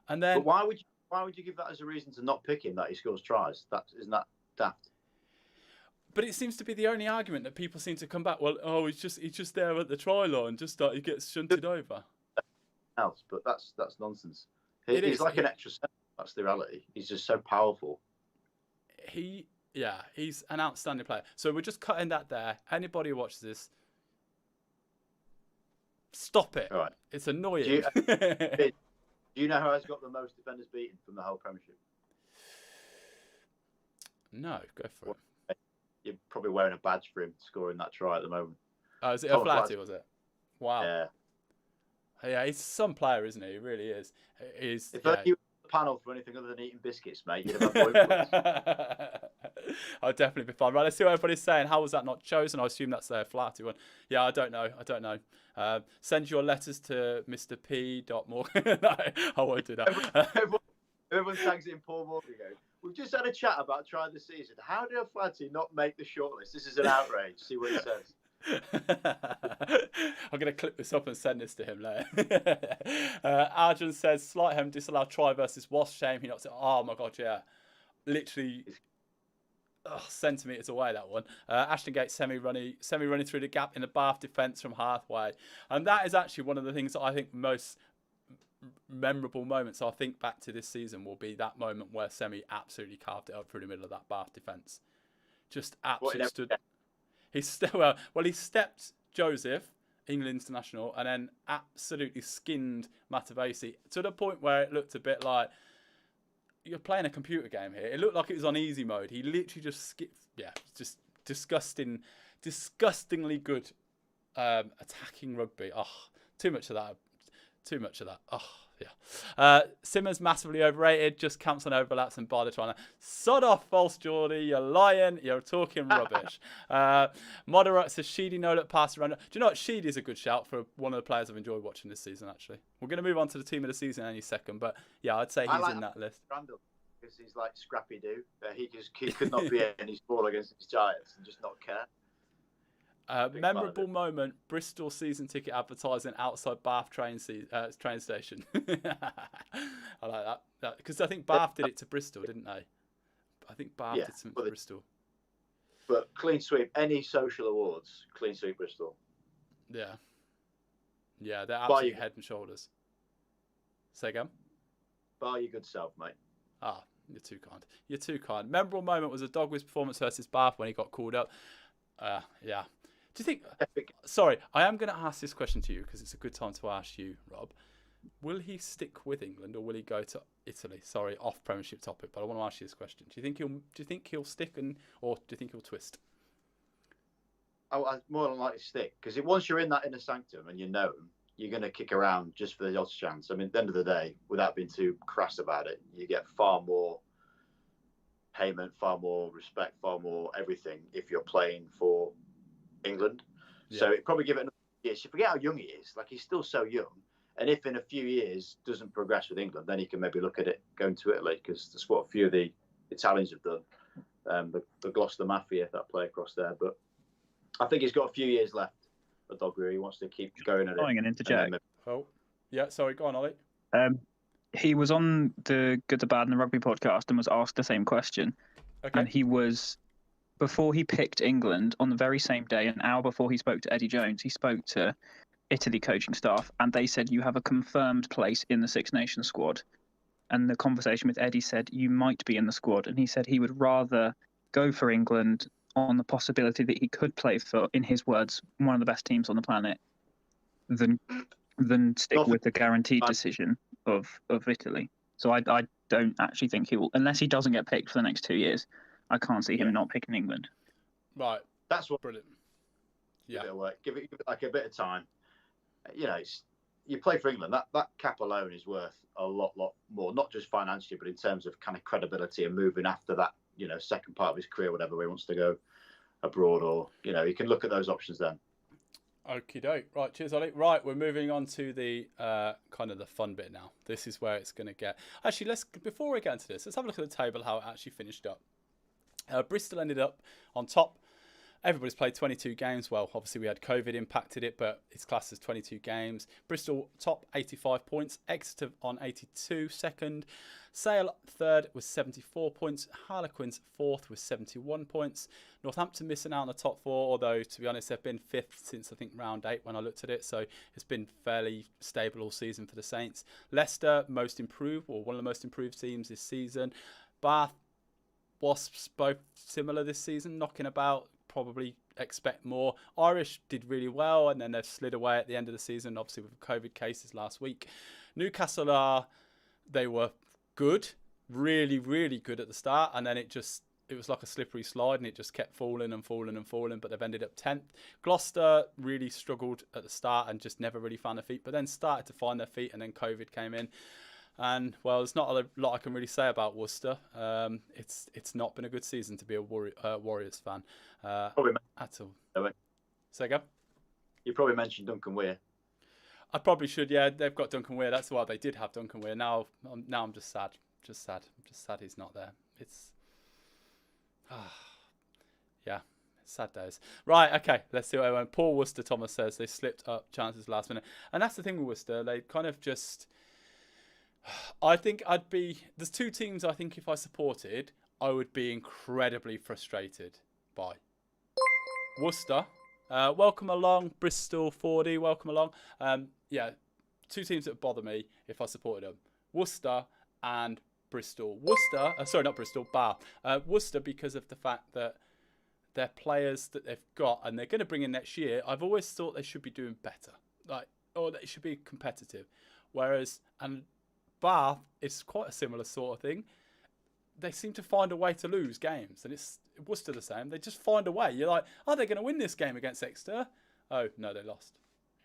And then, but why would you give that as a reason to not pick him that he scores tries? Isn't that daft? But it seems to be the only argument that people seem to come back. Well, oh, he's just there at the try line, he gets shunted over. Else, but that's nonsense. He's like an extra step. That's the reality. He's just so powerful. He's an outstanding player. So we're just cutting that there. Anybody who watches this, stop it. All right. It's annoying. Do you know who has got the most defenders beaten from the whole Premiership? No, go for it. You're probably wearing a badge for him scoring that try at the moment. Oh, is it a Flatty, was it? Wow. Yeah. Yeah, he's some player, isn't he? He really is. If you were the panel for anything other than eating biscuits, mate, you'd have had I'll definitely be fine. Right, let's see what everybody's saying. How was that not chosen? I assume that's their Flatty one. Yeah, I don't know. Send your letters to Mr. P. Morgan. No, I won't do that. Everyone tags it in Paul Morgan. We've just had a chat about trying this season. How did a Flatty not make the shortlist? This is an outrage. See what he says. I'm going to clip this up and send this to him later. Arjun says, Slightham disallowed try versus Wasp. Shame he knocks it. Oh my God, yeah. Literally centimetres away, that one. Ashton Gate semi-running through the gap in the Bath defence from halfway. And that is actually one of the things that I think most memorable moments I think back to this season will be that moment where Semi absolutely carved it up through the middle of that Bath defence. Just absolutely stood. He stepped Joseph, England international, and then absolutely skinned Matavesi to the point where it looked a bit like you're playing a computer game here. It looked like it was on easy mode. He literally just skipped. Yeah, just disgustingly good attacking rugby. Oh, too much of that. Oh, yeah. Simmons massively overrated. Just counts on overlaps and by the trying to sod off, false Geordie. You're lying. You're talking rubbish. Moderate says Sheedy no look pass around. Do you know what? Sheedy is a good shout for one of the players I've enjoyed watching this season. Actually, we're going to move on to the team of the season any second, but yeah, I'd say he's in that list. Randall, because he's like Scrappy Doo. He could not be any smaller against his Giants and just not care. Memorable moment: Bristol season ticket advertising outside Bath train station. I like that because I think Bath did it to Bristol, didn't they? I think Bath did something to Bristol. But clean sweep, any social awards, clean sweep Bristol. Yeah, they're absolutely head and shoulders. Say again. Bar your good self, mate. Ah, you're too kind. You're too kind. Memorable moment was a Dogwiz performance versus Bath when he got called up. Yeah. Do you think? Sorry, I am going to ask this question to you because it's a good time to ask you, Rob. Will he stick with England or will he go to Italy? Sorry, off Premiership topic, but I want to ask you this question. Do you think he'll stick or do you think he'll twist? I more than likely stick because once you're in that inner sanctum and you know him, you're going to kick around just for the odds chance. I mean, at the end of the day, without being too crass about it, you get far more payment, far more respect, far more everything if you're playing for England. Yeah. So it'd probably give it another year. You forget how young he is. Like, he's still so young. And if in a few years doesn't progress with England, then he can maybe look at it going to Italy, because that's what a few of the Italians have done. The Gloucester Mafia that play across there. But I think he's got a few years left at Doggery. He wants to keep going at it. And interject. Oh, yeah. Sorry, go on, Ollie. He was on the Good, the Bad, and the Rugby podcast and was asked the same question. Okay. And he was, before he picked England, on the very same day, an hour before he spoke to Eddie Jones, he spoke to Italy coaching staff, and they said, you have a confirmed place in the Six Nations squad. And the conversation with Eddie said, you might be in the squad. And he said he would rather go for England on the possibility that he could play for, in his words, one of the best teams on the planet, than stick with the guaranteed decision of Italy. So I don't actually think he will, unless he doesn't get picked for the next 2 years. I can't see him not picking England. Right. That's what. Brilliant. Yeah. Give it like a bit of time. You know, you play for England. That cap alone is worth a lot more, not just financially, but in terms of kind of credibility and moving after that. You know, second part of his career, whatever, where he wants to go abroad, or you can look at those options then. Okie doke. Right, cheers, Ollie. Right, we're moving on to the kind of the fun bit now. This is where it's going to get. Actually, before we get into this, let's have a look at the table, how it actually finished up. Bristol ended up on top. Everybody's played 22 games. Well, obviously we had COVID impacted it, but it's classed as 22 games. Bristol top, 85 points. Exeter on 82, second. Sale third with 74 points. Harlequins fourth with 71 points. Northampton missing out on the top four, although to be honest they've been fifth since I think round 8 when I looked at it, so it's been fairly stable all season for the Saints. Leicester most improved, or one of the most improved teams this season. Bath, Wasps both similar this season, knocking about. Probably expect more. Irish did really well, and then they've slid away at the end of the season, obviously with COVID cases last week. Newcastle they were good, really, really good at the start, and then it was like a slippery slide, and it just kept falling and falling and falling, but they've ended up 10th. Gloucester really struggled at the start and just never really found their feet, but then started to find their feet, and then COVID came in. And, well, there's not a lot I can really say about Worcester. It's not been a good season to be a Warriors fan Probably at all. Say again? You probably mentioned Duncan Weir. I probably should, yeah. They've got Duncan Weir. That's why they did have Duncan Weir. Now I'm just sad. I'm just sad he's not there. It's... yeah, sad days. Right, okay, let's see what I went. Poor Worcester, Thomas says. They slipped up chances last minute. And that's the thing with Worcester. They kind of just... I think there's two teams I think if I supported, I would be incredibly frustrated by. Worcester, welcome along. Bristol 40, welcome along. Yeah, two teams that bother me if I supported them. Worcester and Bristol. Sorry, not Bristol, Bath. Worcester, because of the fact that their players that they've got and they're going to bring in next year, I've always thought they should be doing better. Or they should be competitive. Whereas, and Bath, it's quite a similar sort of thing. They seem to find a way to lose games, and it's Worcester the same. They just find a way. You're like, are they going to win this game against Exeter? Oh no, they lost.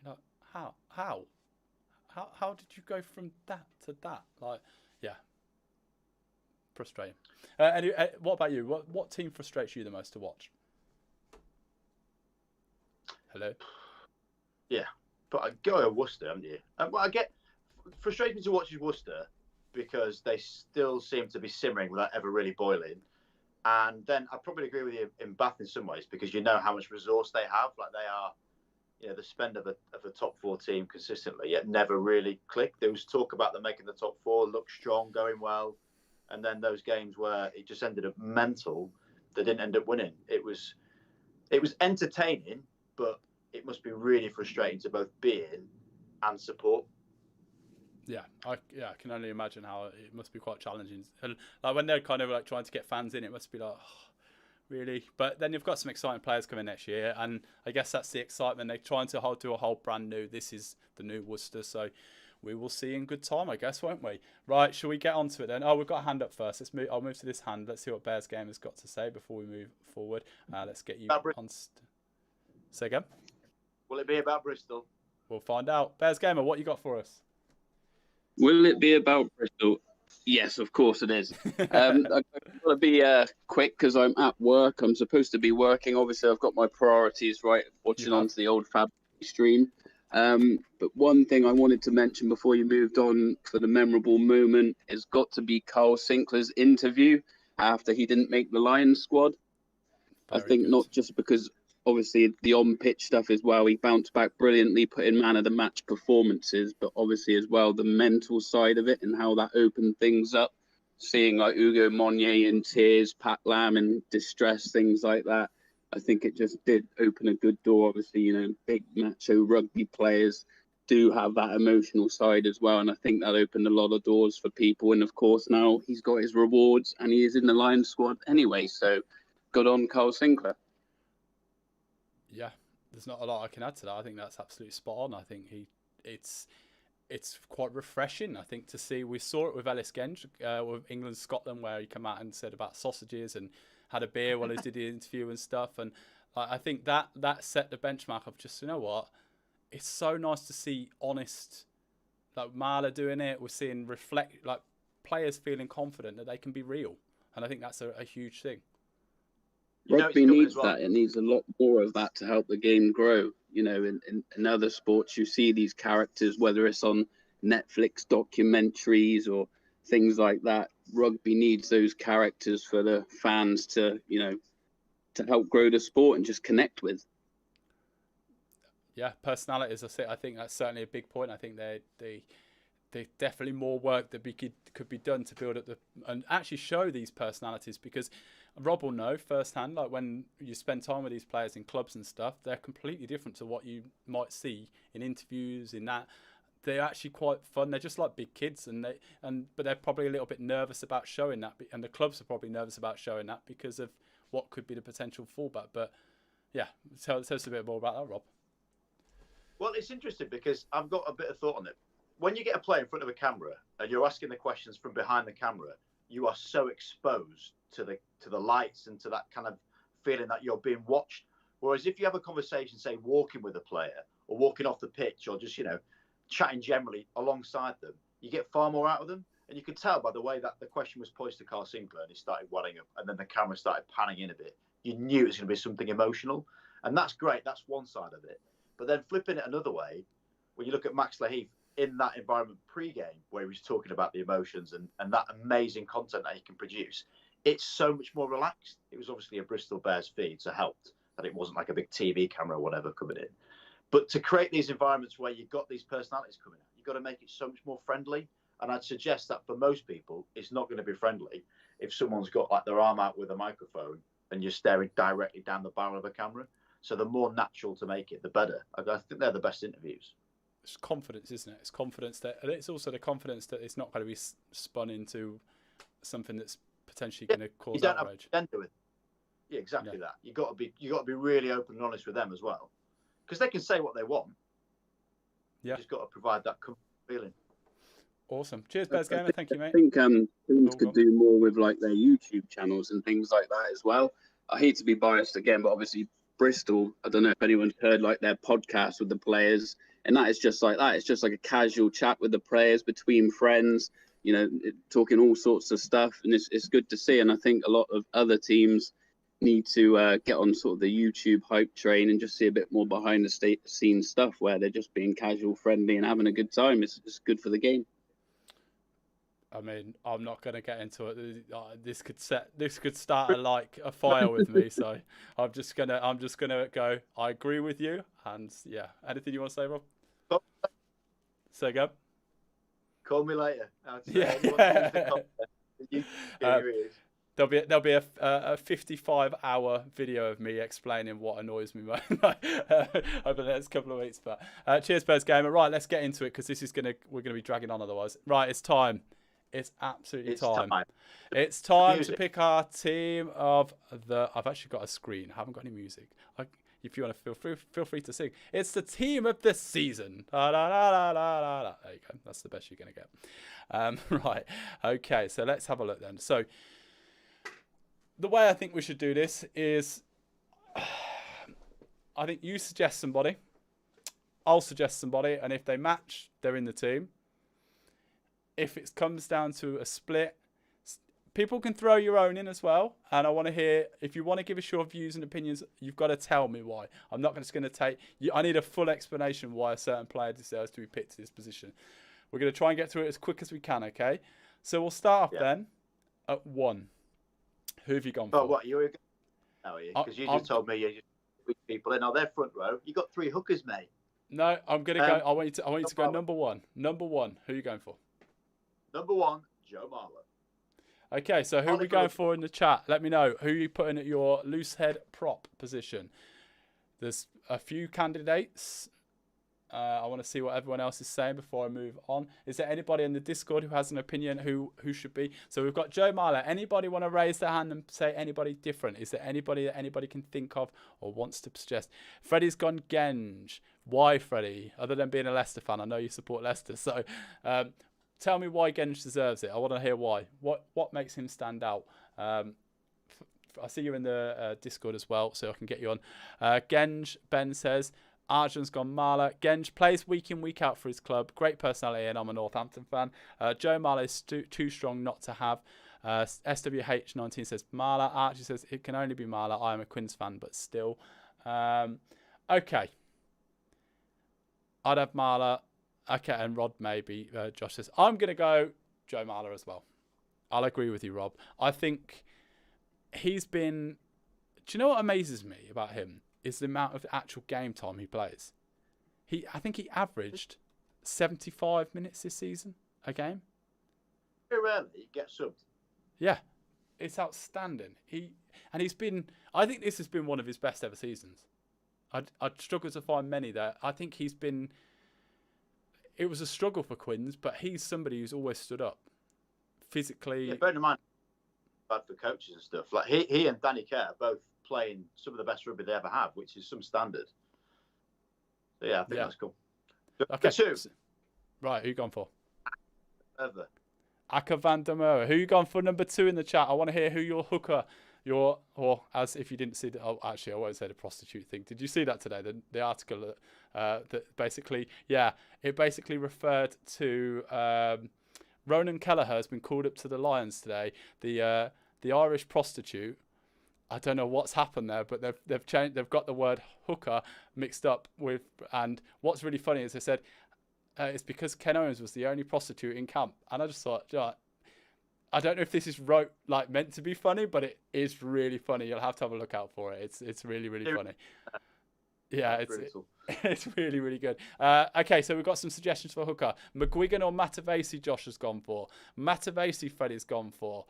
You're like, how did you go from that to that? Like, yeah, frustrating. Anyway, what about you? What team frustrates you the most to watch? Hello. Yeah, but I go to Worcester, haven't you? I get. Frustrating to watch is Worcester because they still seem to be simmering without ever really boiling. And then I probably agree with you in Bath in some ways because you know how much resource they have. Like they are, the spend of a top 4 team consistently, yet never really clicked. There was talk about them making the top 4, look strong, going well. And then those games where it just ended up mental, they didn't end up winning. It was entertaining, but it must be really frustrating to both be in and support. Yeah, I can only imagine how it must be quite challenging. And like when they're kind of like trying to get fans in, it must be like, really. But then you've got some exciting players coming next year, and I guess that's the excitement. They're trying to do a whole brand new. This is the new Worcester, so we will see in good time, I guess, won't we? Right, shall we get on to it then? Oh, we've got a hand up first. Let's move. I'll move to this hand. Let's see what Bears Game has got to say before we move forward. Let's get you on. Say again. Will it be about Bristol? We'll find out. Bears Gamer, what you got for us? Will it be about Bristol? Yes, of course it is. I've got to be quick because I'm at work. I'm supposed to be working. Obviously, I've got my priorities right, watching onto the old Fab stream. But one thing I wanted to mention before you moved on for the memorable moment has got to be Carl Sinclair's interview after he didn't make the Lions squad. I think not just because obviously the on-pitch stuff as well, he bounced back brilliantly, put in man of the match performances, but obviously as well the mental side of it and how that opened things up. Seeing like Hugo Monnier in tears, Pat Lam in distress, things like that. I think it just did open a good door. Obviously, you know, big macho rugby players do have that emotional side as well. And I think that opened a lot of doors for people. And of course, now he's got his rewards and he is in the Lions squad anyway. So good on Carl Sinclair. Yeah, there's not a lot I can add to that. I think that's absolutely spot on. I think it's quite refreshing, I think, to see. We saw it with Ellis Genge, with England-Scotland, where he came out and said about sausages and had a beer while he did the interview and stuff. And I think that set the benchmark of just, you know what, it's so nice to see honest, like Marla doing it. We're seeing like players feeling confident that they can be real. And I think that's a huge thing. Rugby needs that. It needs a lot more of that to help the game grow. You know, in other sports, you see these characters, whether it's on Netflix documentaries or things like that. Rugby needs those characters for the fans to, you know, to help grow the sport and just connect with. Yeah, personalities. I think that's certainly a big point. I think they definitely more work that could be done to build up and actually show these personalities, because Rob will know firsthand, like when you spend time with these players in clubs and stuff, they're completely different to what you might see in interviews. In that, they're actually quite fun. They're just like big kids, but they're probably a little bit nervous about showing that, and the clubs are probably nervous about showing that because of what could be the potential fallback. But yeah, tell us a bit more about that, Rob. Well, it's interesting because I've got a bit of thought on it. When you get a player in front of a camera and you're asking the questions from behind the camera, you are so exposed to the lights and to that kind of feeling that you're being watched. Whereas if you have a conversation, say walking with a player or walking off the pitch or just, you know, chatting generally alongside them, you get far more out of them. And you could tell by the way that the question was posed to Carl Sinclair and he started welling up and then the camera started panning in a bit. You knew it was going to be something emotional. And that's great. That's one side of it. But then flipping it another way, when you look at Max Laheath in that environment pre-game where he was talking about the emotions and that amazing content that he can produce, it's so much more relaxed. It was obviously a Bristol Bears feed, so helped that it wasn't like a big TV camera or whatever coming in. But to create these environments where you've got these personalities coming out, you've got to make it so much more friendly. And I'd suggest that for most people, it's not going to be friendly if someone's got like their arm out with a microphone and you're staring directly down the barrel of a camera. So the more natural to make it, the better. I think they're the best interviews. It's confidence, isn't it? It's confidence and it's also the confidence that it's not going to be spun into something that's potentially going to cause outrage. Yeah, exactly that. You got to be really open and honest with them as well, because they can say what they want. Yeah, you just got to provide that feeling. Awesome. Cheers, Bears Gamer. Thank you, mate. I think teams could do more with like their YouTube channels and things like that as well. I hate to be biased again, but obviously Bristol, I don't know if anyone's heard like their podcast with the players, and that is just like that. It's just like a casual chat with the players between friends, you know, talking all sorts of stuff, and it's good to see. And I think a lot of other teams need to get on sort of the YouTube hype train and just see a bit more behind the scenes stuff where they're just being casual, friendly, and having a good time. It's good for the game. I mean, I'm not going to get into it. This could start a fire with me. So I'm just gonna go. I agree with you. And yeah, anything you want to say, Rob? Say again. Call me later. There'll be a 55-hour video of me explaining what annoys me over the next couple of weeks. But cheers, Bears Gamer. Right, let's get into it because we're gonna be dragging on otherwise. Right, it's time. It's absolutely It's time. time. It's time to Music. pick our team of the. I've actually got a screen. I haven't got any music. If you want to feel free to sing. It's the team of the season. La, la, la, la, la, la, la. There you go. That's the best you're going to get. Right. Okay. So let's have a look then. So the way I think we should do this is, I think you suggest somebody. I'll suggest somebody, and if they match, they're in the team. If it comes down to a split, people can throw your own in as well. And I want to hear, if you want to give us your views and opinions, you've got to tell me why. I'm not just going to take you. I need a full explanation why a certain player deserves to be picked to this position. We're going to try and get through it as quick as we can, okay? So we'll start off then at 1. Who have you gone for? Oh, what? You're you? Because you just told me you just put people in. Oh, they're front row. You got 3 hookers, mate. No, I'm going to go. I want you to go number 1. Number 1. Who are you going for? Number 1, Joe Marler. Okay, so who are we going for in the chat? Let me know. Who are you putting at your loose head prop position? There's a few candidates. I want to see what everyone else is saying before I move on. Is there anybody in the Discord who has an opinion who should be? So we've got Joe Marler. Anybody want to raise their hand and say anybody different? Is there anybody that anybody can think of or wants to suggest? Freddie's gone Genge. Why, Freddie? Other than being a Leicester fan, I know you support Leicester. So tell me why Genge deserves it. I want to hear why. What makes him stand out? I see you in the Discord as well, so I can get you on. Genge, Ben says, Arjun's gone Marler. Genge plays week in, week out for his club. Great personality, and I'm a Northampton fan. Joe Marler is too strong not to have. SWH19 says Marler. Archie says it can only be Marler. I am a Quins fan, but still. Okay. I'd have Marler. Okay, and Rod maybe. Josh says, I'm going to go Joe Marler as well. I'll agree with you, Rob. I think he's been... Do you know what amazes me about him? Is the amount of actual game time he plays. I think he averaged 75 minutes this season a game. Very rarely he gets subbed. Yeah, it's outstanding. He's been... I think this has been one of his best ever seasons. I'd struggle to find many there. I think he's been... It was a struggle for Quins, but he's somebody who's always stood up physically. Yeah, bear in mind, bad for coaches and stuff. Like he and Danny Kerr are both playing some of the best rugby they ever have, which is some standard. So yeah, I think that's cool. Okay, 2. Right, who you gone for? Ever. Aka van der Merwe. Who you gone for number 2 in the chat? I want to hear who your hooker, or as if you didn't see that. Oh, actually, I won't say the prostitute thing. Did you see that today? The article that basically, it basically referred to Ronan Kelleher has been called up to the Lions today. The Irish prostitute. I don't know what's happened there, but they've changed. They've got the word hooker mixed up with. And what's really funny is they said it's because Ken Owens was the only prostitute in camp, and I just thought, I don't know if this is meant to be funny, but it is really funny. You'll have to have a look out for it. It's really, really funny. Yeah, it's really, really good. Okay, so we've got some suggestions for hooker. McGuigan or Matavesi, Josh has gone for. Matavesi, Freddie's gone for.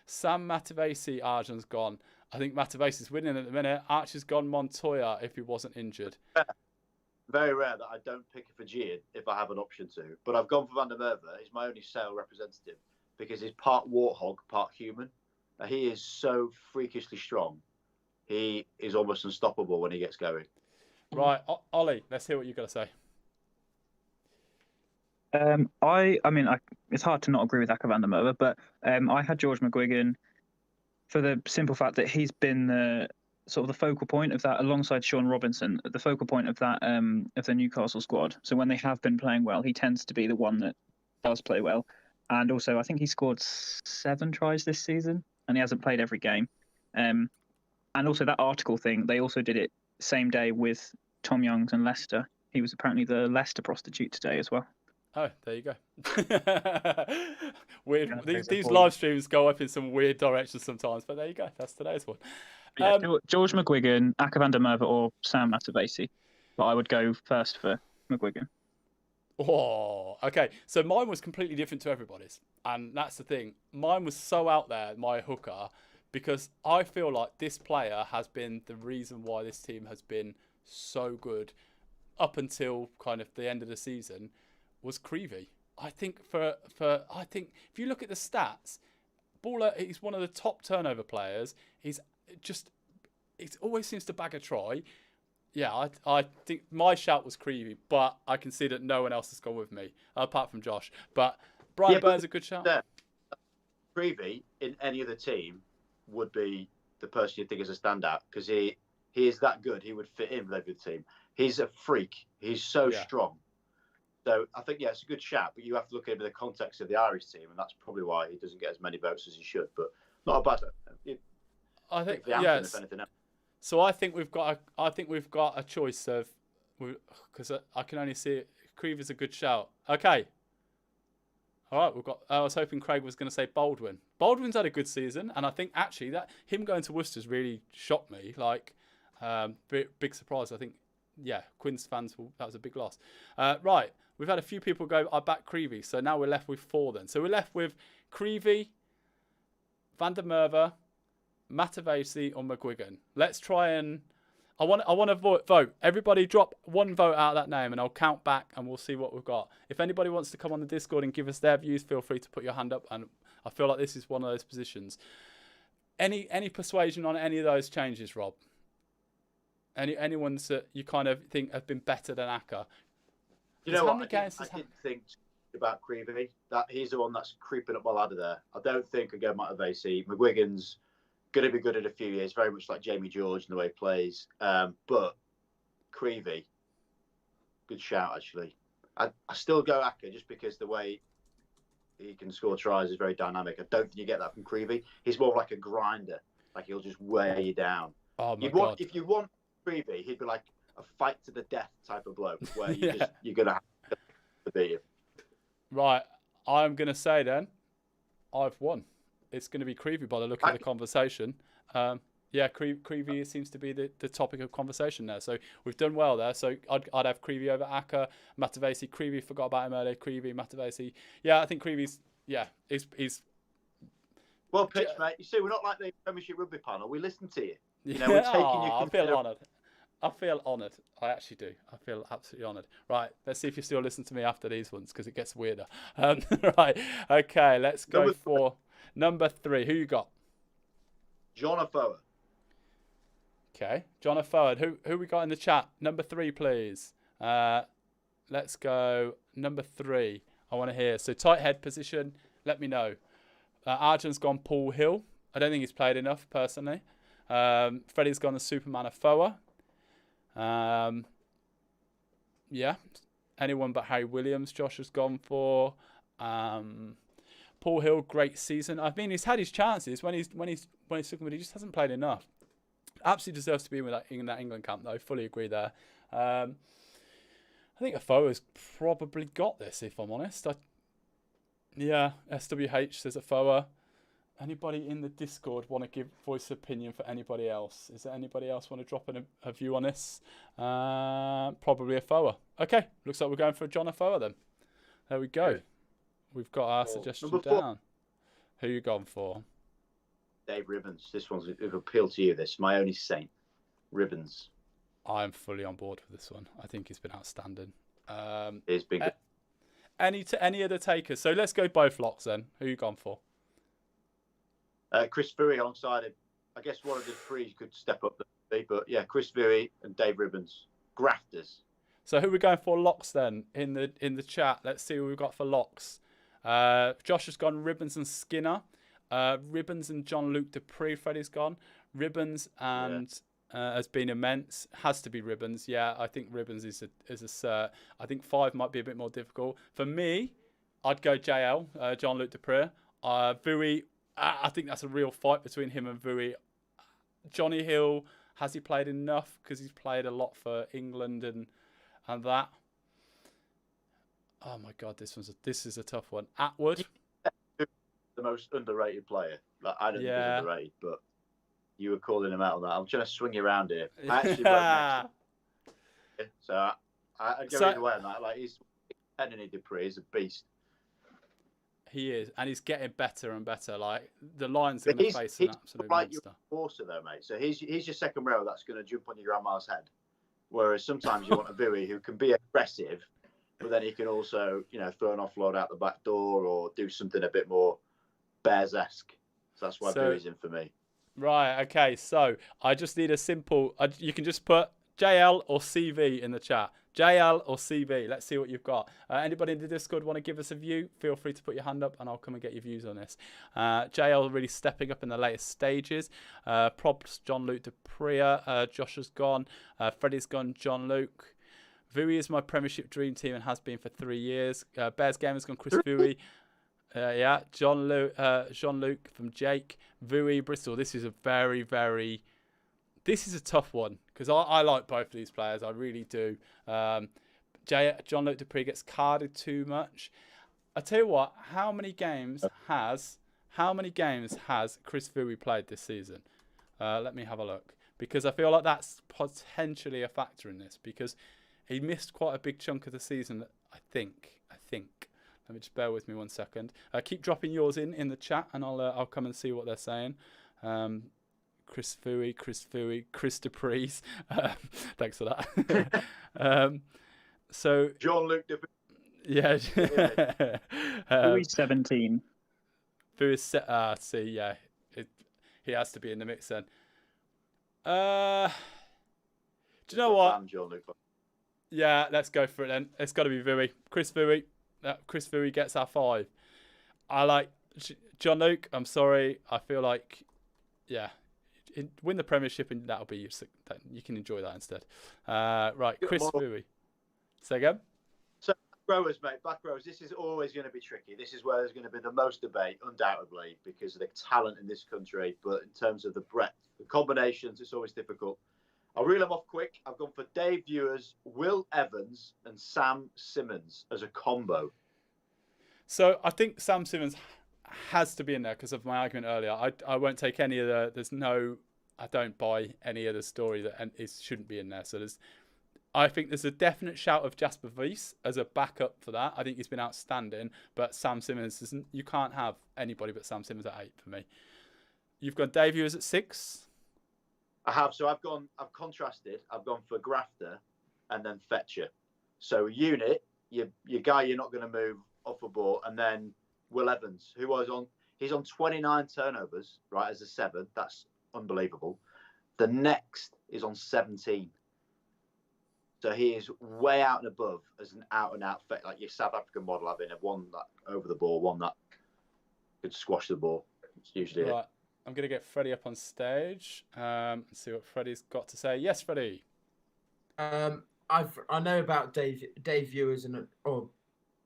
Sam Matavesi, Arjun's gone. I think Matavesi's winning at the minute. Archer's gone Montoya if he wasn't injured. Very rare that I don't pick a Fijian if I have an option to. But I've gone for Van der Merwe. He's my only Sale representative because he's part warthog, part human. He is so freakishly strong. He is almost unstoppable when he gets going. Right, Ollie, let's hear what you've got to say. It's hard to not agree with Aka van der Merwe, but I had George McGuigan for the simple fact that he's been the focal point of that, alongside Sean Robinson, the focal point of that of the Newcastle squad. So when they have been playing well, he tends to be the one that does play well. And also, I think he scored 7 tries this season, and he hasn't played every game. And also that article thing, they also did it same day with Tom Youngs and Leicester. He was apparently the Leicester prostitute today as well. Oh, there you go. Weird. These live streams go up in some weird directions sometimes, but there you go. That's today's one. George McGuigan, Aka van der Merwe, or Sam Matavesi. But I would go first for McGuigan. Oh, okay. So mine was completely different to everybody's. And that's the thing. Mine was so out there, my hooker, because I feel like this player has been the reason why this team has been so good up until kind of the end of the season, was Creevy. I think I think if you look at the stats, Baller, he's one of the top turnover players. It always seems to bag a try. Yeah, I think my shout was Creevy, but I can see that no one else has gone with me apart from Josh. But Brian Burns a good shout. Creevy in any other team would be the person you think is a standout because he is that good. He would fit in with every team. He's a freak. He's so strong. So I think, it's a good shout, but you have to look into the context of the Irish team, and that's probably why he doesn't get as many votes as he should. But not a bad. I think the anthem, if anything else. So I think we've got a choice of, because I can only see it. Creevy's a good shout. Okay. All right, I was hoping Craig was going to say Baldwin. Baldwin's had a good season, and I think actually that him going to Worcester's really shocked me. Like, big surprise. I think, Quins fans that was a big loss. Right, we've had a few people go, I back Creevy, so now we're left with 4 then. So we're left with Creevy, Van der Merwe, Matavesi, or McGuigan. Let's try and I want to vote. Everybody drop 1 vote out of that name, and I'll count back, and we'll see what we've got. If anybody wants to come on the Discord and give us their views, feel free to put your hand up. And I feel like this is one of those positions. Any persuasion on any of those changes, Rob? Anyone that you kind of think have been better than Aka? You know what? I didn't think about Creevy. That he's the one that's creeping up my ladder there. I don't think I go Matavesi. McGuigan's going to be good in a few years, very much like Jamie George in the way he plays. But Creevy, good shout, actually. I still go Aka just because the way he can score tries is very dynamic. I don't think you get that from Creevy. He's more like a grinder. Like, he'll just wear you down. Oh, my God. If you want Creevy, he'd be like a fight to the death type of bloke where you're going to have to beat him. Right. I'm going to say then, I've won. It's going to be Creevy by the look of the conversation. Creevy seems to be the topic of conversation there. So we've done well there. So I'd have Creevy over Aka, Matavesi. Creevy, forgot about him earlier. Creevy, Matavesi. Yeah, I think Creevy's, he's well pitched, mate. You see, we're not like the Premiership Rugby panel. We listen to you. You know, we're taking you. I feel honoured. I feel honoured. I actually do. I feel absolutely honoured. Right, let's see if you still listen to me after these ones, because it gets weirder. Right, okay, let's go for number 3. Who you got? John Afoa. Okay, John Afoa. Who we got in the chat? Number 3, please. Let's go number 3. I want to hear. So tight head position. Let me know. Arjun's gone Paul Hill. I don't think he's played enough personally. Freddie's gone the Superman Afoa. Anyone but Harry Williams. Josh has gone for. Paul Hill, great season. I mean, he's had his chances when he's looking, but he just hasn't played enough. Absolutely deserves to be in that England camp, though. Fully agree there. I think Afoa's probably got this, if I'm honest. SWH says Afoa. Anybody in the Discord want to give voice opinion for anybody else? Is there anybody else want to drop in a view on this? Probably Afoa. Okay, looks like we're going for John Afoa then. There we go. Good. We've got our suggestion down. Who you gone for? Dave Ribbons. This one's of appeal to you. This my only saint, Ribbons. I'm fully on board with this one. I think he's been outstanding. He's been good. Any other takers? So let's go both locks then. Who you gone for? Chris Fury alongside him. I guess one of the 3 could step up, but yeah, Chris Fury and Dave Ribbons, grafters. So who are we going for locks then in the chat? Let's see who we've got for locks. Josh has gone Ribbons and Skinner. Ribbons and John-Luke Dupree. Freddie's gone. Ribbons and has been immense. Has to be Ribbons. Yeah, I think Ribbons is a cert. I think 5 might be a bit more difficult. For me, I'd go JL, John-Luke Dupree. Vui, I think that's a real fight between him and Vui. Johnny Hill, has he played enough? Because he's played a lot for England and that. Oh my God, this is a tough one. Atwood, the most underrated player. Like, I don't think he's underrated, but you were calling him out on that. I'm trying to swing you around here. I actually wrote next. So I'd go either way on that. Like, he's Henry Dupree is a beast. He is, and he's getting better and better. Like, the Lions are going to face an absolute like monster. Your enforcer, though, mate. So he's your second row that's going to jump on your grandma's head. Whereas sometimes you want a Vui who can be aggressive, but then he can also, throw an offload out the back door or do something a bit more Bears-esque. So that's why Bowie's in for me. Right, okay. So I just need a simple... you can just put JL or CV in the chat. JL or CV. Let's see what you've got. Anybody in the Discord want to give us a view? Feel free to put your hand up and I'll come and get your views on this. JL really stepping up in the latest stages. Props, Jean-Luc Dupria. Josh has gone. Freddie's gone. Jean-Luc. Vui is my Premiership dream team and has been for 3 years. Bears Gamer's gone. Chris Vui. Yeah, Jean-Luc from Jake. Vui, Bristol. This is a very, very... This is a tough one because I like both of these players. I really do. Jean-Luc Dupri gets carded too much. I tell you what, how many games has Chris Vui played this season? Let me have a look, because I feel like that's potentially a factor in this, because he missed quite a big chunk of the season. I think. Let me just bear with me 1 second. Keep dropping yours in the chat, and I'll come and see what they're saying. Chris Vui, Chris Dupree's. Thanks for that. So Jean-Luc Dupree. Yeah. Vui's 17. Vui's see, yeah. He has to be in the mix then. Do you know what? Yeah, let's go for it then. It's got to be Vui. Chris Vui. Chris Vui gets our 5. I like Jean-Luc. I'm sorry. I feel like, yeah. Win the Premiership and that'll be you can enjoy that instead. Right, Chris Vui. Say again. So back rowers, mate, back rowers. This is always going to be tricky. This is where there's going to be the most debate, undoubtedly, because of the talent in this country. But in terms of the breadth, the combinations, it's always difficult. I'll reel them off quick. I've gone for Dave Viewers, Will Evans, and Sam Simmons as a combo. So I think Sam Simmons has to be in there because of my argument earlier. I won't take any of the. I don't buy any of the story that it shouldn't be in there. So I think there's a definite shout of Jasper Wiese as a backup for that. I think he's been outstanding, but Sam Simmons isn't. You can't have anybody but Sam Simmons at 8 for me. You've got Dave Viewers at 6. I have. So I've contrasted. I've gone for Grafter and then Fetcher. So unit, your guy you're not going to move off a ball, and then Will Evans, he's on 29 turnovers, right, as a 7. That's unbelievable. The next is on 17. So he is way out and above as an out-and-out, like your South African model, having one that over the ball, one that could squash the ball. It's usually right. I'm going to get Freddie up on stage and see what Freddie's got to say. Yes, Freddie. I know about Dave Viewers,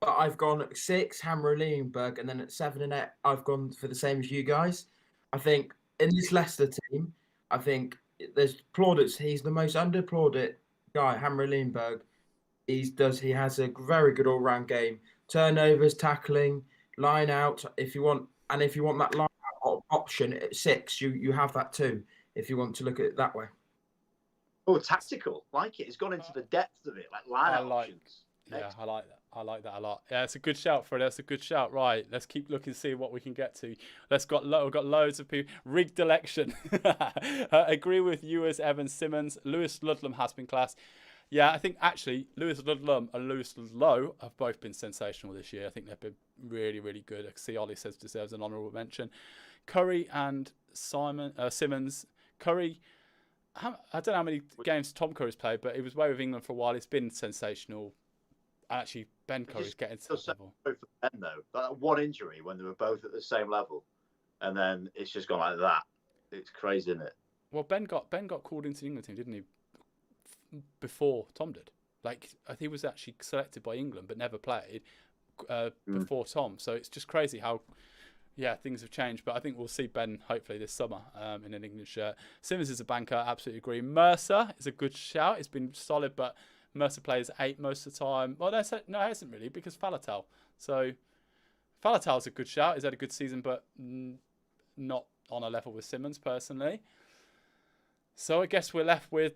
but I've gone at 6, Hammer Leonberg, and then at 7 and 8, I've gone for the same as you guys. I think in this Leicester team, I think there's plaudits. He's the most under-plaudit guy, Hammer Leonberg. He has a very good all-round game. Turnovers, tackling, line out. If you want that line out option at 6, you have that too. If you want to look at it that way. Oh, tactical, like it. It's gone into the depth of it, like line out options. Yeah, I like that. I like that a lot. Yeah, it's a good shout, Fred. That's a good shout. Right, let's keep looking, see what we can get to. We've got loads of people. Rigged election. Agree with you as Evans Simmons. Lewis Ludlam has been class. Yeah, I think actually Lewis Ludlam and Lewis Lowe have both been sensational this year. I think they've been really, really good. I see Ollie says deserves an honourable mention. Curry and Simmons. Curry, I don't know how many games Tom Curry's played, but he was away with England for a while. It's been sensational. Actually, Ben Curry's getting to that level. For Ben, though, that one injury when they were both at the same level, and then it's just gone like that. It's crazy, isn't it? Well, Ben got called into the England team, didn't he? Before Tom did. Like, he was actually selected by England, but never played before Tom. So it's just crazy how, things have changed. But I think we'll see Ben hopefully this summer in an England shirt. Simmons is a banker, absolutely agree. Mercer is a good shout. It's been solid, but Mercer plays 8 most of the time. Well, no, it hasn't really, because Faletau. So Faletau's a good shout. He's had a good season, but not on a level with Simmons, personally. So I guess we're left with...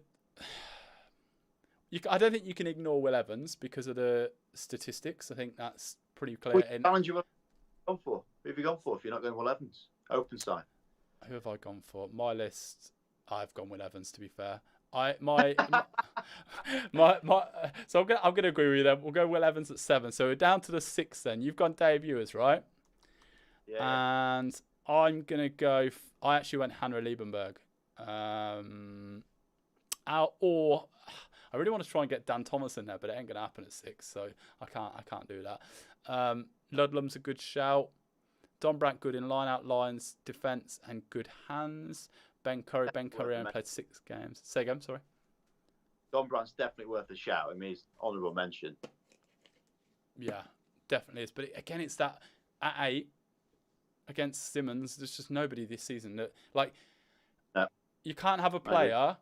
I don't think you can ignore Will Evans because of the statistics. I think that's pretty clear. What challenge you gone for? Who have you gone for if you're not going Will Evans? Open side. Who have I gone for? My list, I've gone Will Evans, to be fair. So I'm gonna agree with you then. We'll go Will Evans at 7. So we're down to the 6 then. You've gone Dave Ewers, right? Yeah. And I'm gonna go. I actually went Henry Liebenberg. Or I really want to try and get Dan Thomas in there, but it ain't gonna happen at 6. So I can't do that. Ludlam's a good shout. Don Brandt good in line out lines, defence and good hands. Ben Curry only played 6 games. Say again, sorry. Don Brandt's definitely worth a shout. I mean, he's honourable mention. Yeah, definitely is. But again, it's that at 8 against Simmons, there's just nobody this season that you can't have a player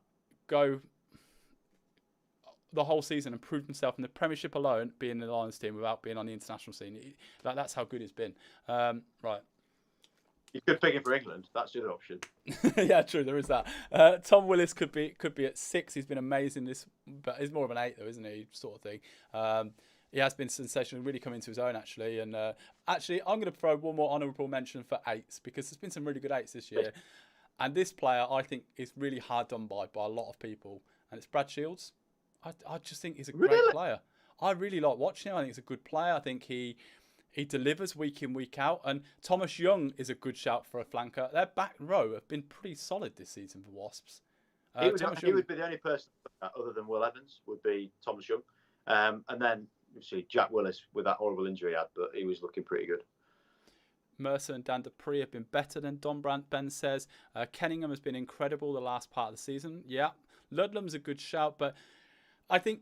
go the whole season and prove himself in the Premiership alone, being in the Lions team without being on the international scene. That's how good he's been. Right. You could pick him for England. That's the other option. Yeah, true. There is that. Tom Willis could be at 6. He's been amazing but he's more of an 8 though, isn't he? Sort of thing. He has been sensational, really come into his own actually. And actually, I'm going to throw one more honourable mention for 8s because there's been some really good 8s this year. And this player, I think, is really hard done by a lot of people, and it's Brad Shields. I just think he's a great player. I really like watching him. I think he's a good player. I think he delivers week in, week out. And Thomas Young is a good shout for a flanker. Their back row have been pretty solid this season for Wasps. He would be the only person other than Will Evans would be Thomas Young. And then, obviously, Jack Willis with that horrible injury he had, but he was looking pretty good. Mercer and Dan Dupree have been better than Don Brandt, Ben says. Kenningham has been incredible the last part of the season. Yeah. Ludlam's a good shout, but I think...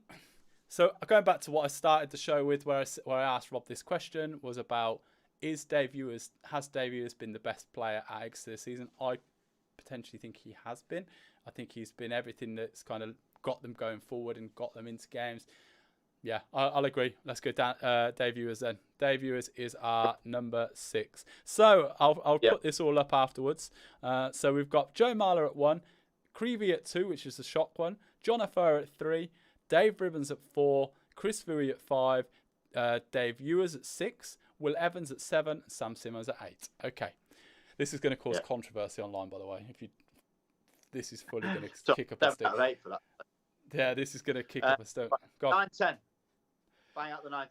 So going back to what I started the show with, where I asked Rob this question, was about has Dave Ewers been the best player at Exeter this season? I potentially think he has been. I think he's been everything that's kind of got them going forward and got them into games. Yeah, I'll agree. Let's go down Dave Ewers then. Dave Ewers is our number 6. So I'll put this all up afterwards. So we've got Joe Marler at 1, Creevy at 2, which is the shock one, John Affair at 3, Dave Ribbons at 4, Chris Vui at 5, Dave Ewers at 6, Will Evans at 7, Sam Simmons at 8. Okay. This is going to cause controversy online, by the way. This is fully going to kick up a stink. For that. Yeah, this is going to kick up a stink. 9-10. Bang out the 9-10.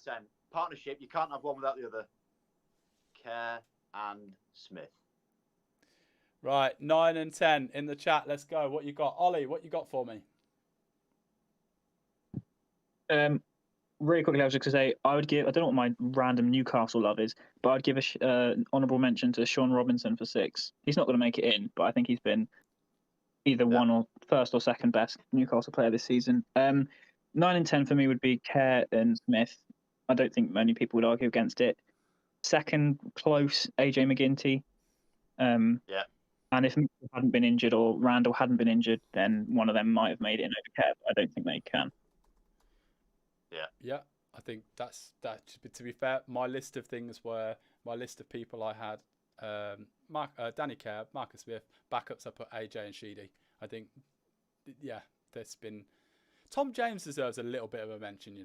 Partnership, you can't have one without the other. Kerr and Smith. Right, 9 and 10 in the chat. Let's go. What you got? Ollie, what you got for me? Really quickly, I was just going to say, I don't know what my random Newcastle love is, but I'd give an honourable mention to Sean Robinson for 6. He's not going to make it in, but I think he's been either one or first or second best Newcastle player this season. 9 and 10 for me would be Kerr and Smith. I don't think many people would argue against it. Second, close, AJ McGinty. And if Mitchell hadn't been injured or Randall hadn't been injured, then one of them might have made it in over Kerr, but I don't think they can. Yeah, I think that's that. To be fair, my list of people I had Danny Kerr, Marcus Smith, backups I put AJ and Sheedy. I think, there's been... Tom James deserves a little bit of a mention,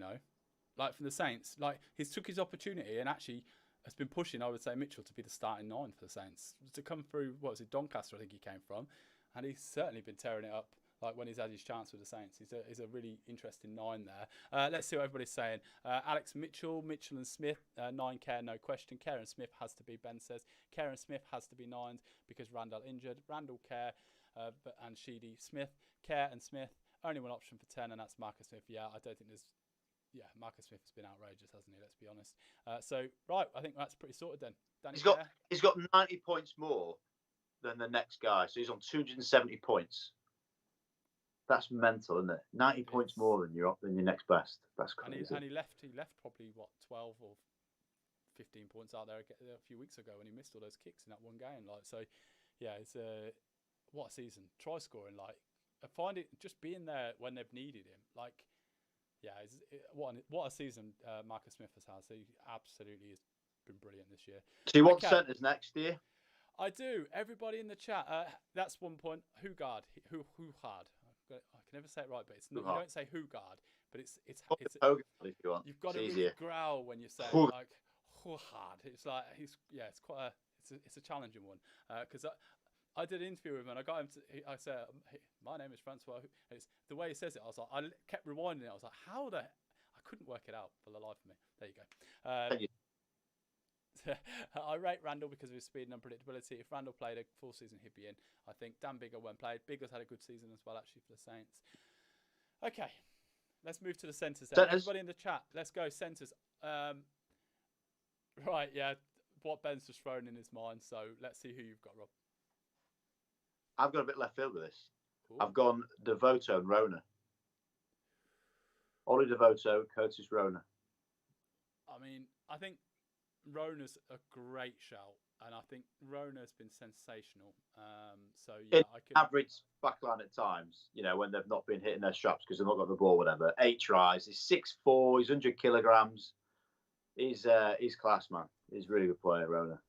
like from the Saints. Like, he's took his opportunity and actually has been pushing, I would say, Mitchell to be the starting 9 for the Saints. To come through, Doncaster, I think he came from. And he's certainly been tearing it up. Like when he's had his chance with the Saints, he's a really interesting 9 there. Let's see what everybody's saying. Alex Mitchell and Smith, 9 Kerr, no question. Kerr and Smith has to be, Ben says. Kerr and Smith has to be 9s because Randall injured. Randall, Kerr, and Sheedy, Smith. Kerr and Smith, only one option for 10, and that's Marcus Smith. Yeah, I don't think there's... Yeah, Marcus Smith has been outrageous, hasn't he? Let's be honest. I think that's pretty sorted then. Danny He's got 90 points more than the next guy, so he's on 270 points. That's mental, isn't it? 90 points more than your next best. That's crazy. And he left probably 12 or 15 points out there a few weeks ago when he missed all those kicks in that one game. It's what a season. Try scoring, I find it just being there when they've needed him. What a season Marcus Smith has had. So he absolutely has been brilliant this year. Do you want centres next year? I do. Everybody in the chat. That's one point. Hugard. Hugard. I can never say it right, but it's not, you don't say Hugard, but it's Hugard if you want. You've got to really growl when you say Hugard. It's like it's quite it's a challenging one because I did an interview with him and I got him to. I said, hey, "My name is Francois." It's the way he says it. I was like, I kept rewinding it. I was like, "How the?" I couldn't work it out for the life of me. There you go. I rate Randall because of his speed and unpredictability. If Randall played a full season, he'd be in. I think Dan Biggar when played. Biggar's had a good season as well, actually, for the Saints. Okay, let's move to the centres then. Everybody in the chat, let's go centres. Right, yeah, what Ben's just thrown in his mind. So let's see who you've got, Rob. I've got a bit left field with this. Ooh. I've gone Devoto and Rona. Ollie Devoto, Curtis Rona. I mean, I think Rona's a great shout, and I think Rona's been sensational. So yeah, I could average backline at times, when they've not been hitting their straps because they've not got the ball, whatever. 8 tries. He's 6'4". He's 100 kilograms. He's class, man. He's a really good player, Rona.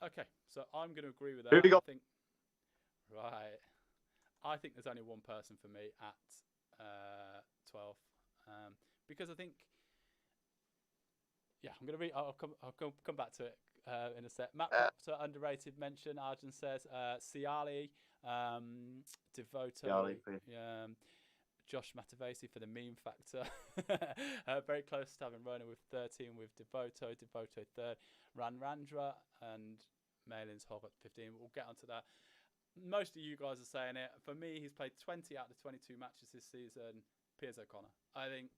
Okay, so I'm going to agree with that. Who have you got? I think there's only one person for me at 12, because I think, yeah, I'm going to read. I'll come back to it in a sec. Matt Proctor, underrated mention. Arjun says Siali, Devoto, Josh Matavesi for the meme factor. Very close to having Rona with 13 with Devoto 3rd, Ranrandra and Malin's Hog at 15. We'll get onto that. Most of you guys are saying it. For me, he's played 20 out of the 22 matches this season. Piers O'Connor. I think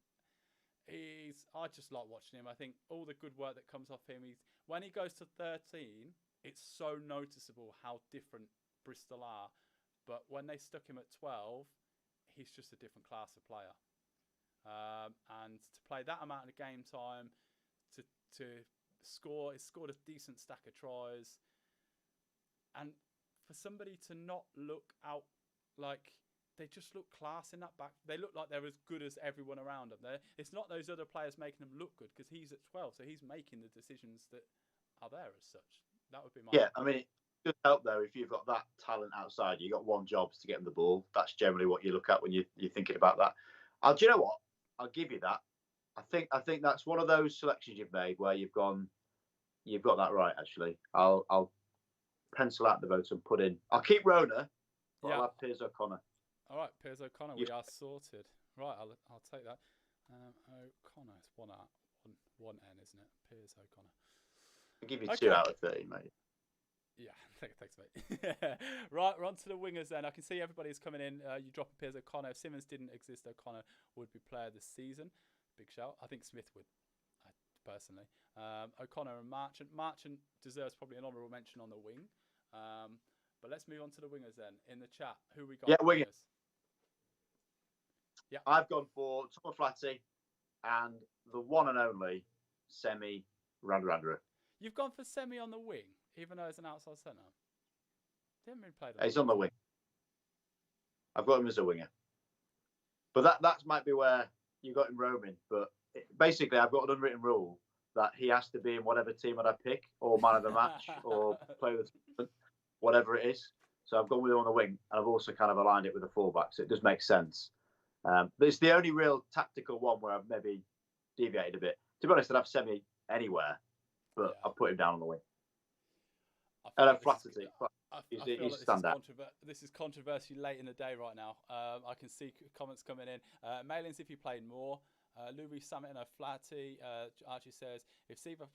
I just like watching him. I think all the good work that comes off him. When he goes to 13, it's so noticeable how different Bristol are. But when they stuck him at 12, he's just a different class of player. And to play that amount of game time, to score, he's scored a decent stack of tries. And for somebody to not look out like they just look class in that back. They look like they're as good as everyone around them. It's not those other players making them look good because he's at 12, so he's making the decisions that are there as such. That would be my I mean, it does help though if you've got that talent outside. You got one job to get them the ball. That's generally what you look at when you're thinking about that. Do you know what? I'll give you that. I think that's one of those selections you've made where you've got that right. Actually, I'll pencil out the vote and put in. I'll keep Rona, but I'll have Piers O'Connor. All right, Piers O'Connor, we are sorted. Right, I'll take that. O'Connor, it's one N, isn't it? Piers O'Connor. I'll give you 2 out of 30, mate. Yeah, thanks, mate. Right, we're on to the wingers then. I can see everybody's coming in. You drop a Piers O'Connor. If Simmons didn't exist, O'Connor would be player this season. Big shout. I think Smith would, personally. O'Connor and Marchant. Marchant deserves probably an honourable mention on the wing. But let's move on to the wingers then. In the chat, who we got? Yeah, wingers. Yeah, I've gone for Tom Flatty and the one and only Semi Radradra. You've gone for Semi on the wing, even though it's an outside centre. He hasn't really played. He's on the wing. I've got him as a winger, but that might be where you got him roaming. But basically, I've got an unwritten rule that he has to be in whatever team that I pick, or man of the match, or play with whatever it is. So I've gone with him on the wing, and I've also kind of aligned it with the fullback, so it does make sense. But it's the only real tactical one where I've maybe deviated a bit. To be honest, I'd have Semi anywhere, but I've put him down on the wing. And I've flattered it. He's standout. This is controversy late in the day right now. I can see comments coming in. Mailings if he played more. Rees-Zammit and O'Flaherty. Archie says, if Siva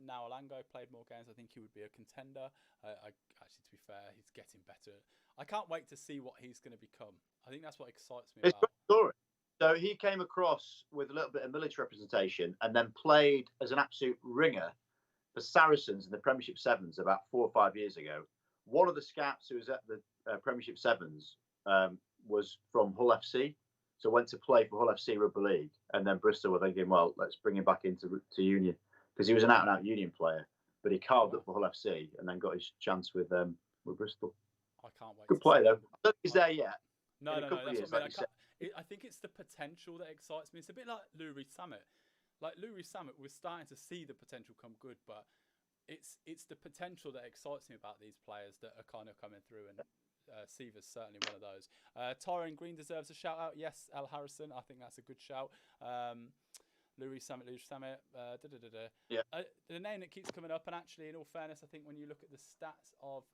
Naolango played more games, I think he would be a contender. Actually, to be fair, he's getting better. I can't wait to see what he's going to become. I think that's what excites me it's about. Story. So he came across with a little bit of military representation and then played as an absolute ringer for Saracens in the Premiership Sevens about 4 or 5 years ago. One of the scouts who was at the Premiership Sevens was from Hull FC. So went to play for Hull FC Rugby League, and then Bristol were thinking, well, let's bring him back into Union because he was an out-and-out Union player, but he carved up for Hull FC and then got his chance with Bristol. I can't wait. Good player though. I don't think he's there yet. No. That's what I mean. I think it's the potential that excites me. It's a bit like Rees-Zammit. Like Rees-Zammit, we're starting to see the potential come good, but it's the potential that excites me about these players that are kind of coming through, and Siva's certainly one of those. Tyrone Green deserves a shout out. Yes, Al Harrison. I think that's a good shout. Rees-Zammit. Yeah. The name that keeps coming up, and actually, in all fairness, I think when you look at the stats of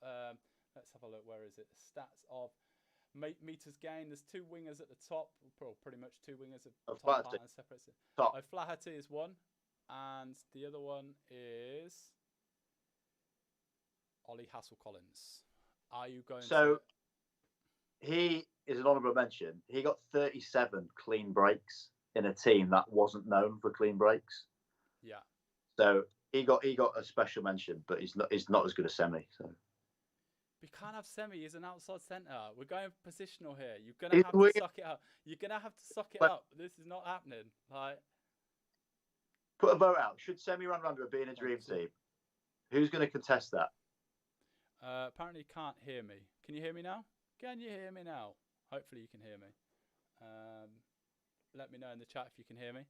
Let's have a look. Where is it? Stats of meters gained. There's 2 wingers at the top. Well, pretty much 2 wingers at the top part and separates it. Top. Flaherty is one, and the other one is Ollie Hassel-Collins. Are you going to... He is an honourable mention. He got 37 clean breaks in a team that wasn't known for clean breaks. Yeah. So he got a special mention, but he's not as good as Semi. So we can't have Semi. He's an outside centre. We're going positional here. You're gonna have to suck it up. You're gonna have to suck it up. This is not happening. Like, put a vote out. Should Semi Radradra be in a dream team? Who's going to contest that? Apparently, you can't hear me. Can you hear me now? Can you hear me now? Hopefully, you can hear me. Let me know in the chat if you can hear me.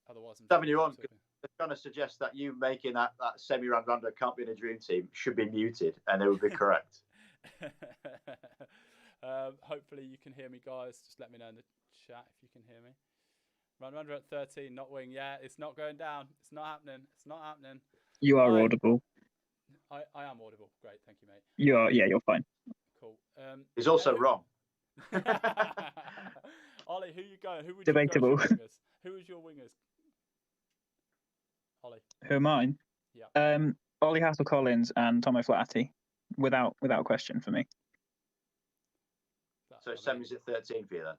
Otherwise, I'm having you on. They're trying to suggest that you making that Semi Radradra can't be in a dream team should be muted, and it would be correct. Hopefully, you can hear me, guys. Just let me know in the chat if you can hear me. Radradra at 13, not wing. Yeah, it's not going down. It's not happening. It's not happening. You are audible. I am audible. Great, thank you, mate. You are. Yeah, you're fine. Cool. He's also wrong. Ollie, who you going? Who would Debatable. You go as your wingers? Who is your wingers? Ollie. Who are mine? Yeah. Ollie Hassel-Collins and Tomo Flaherty, without question for me. So Semi's at 13 for you then.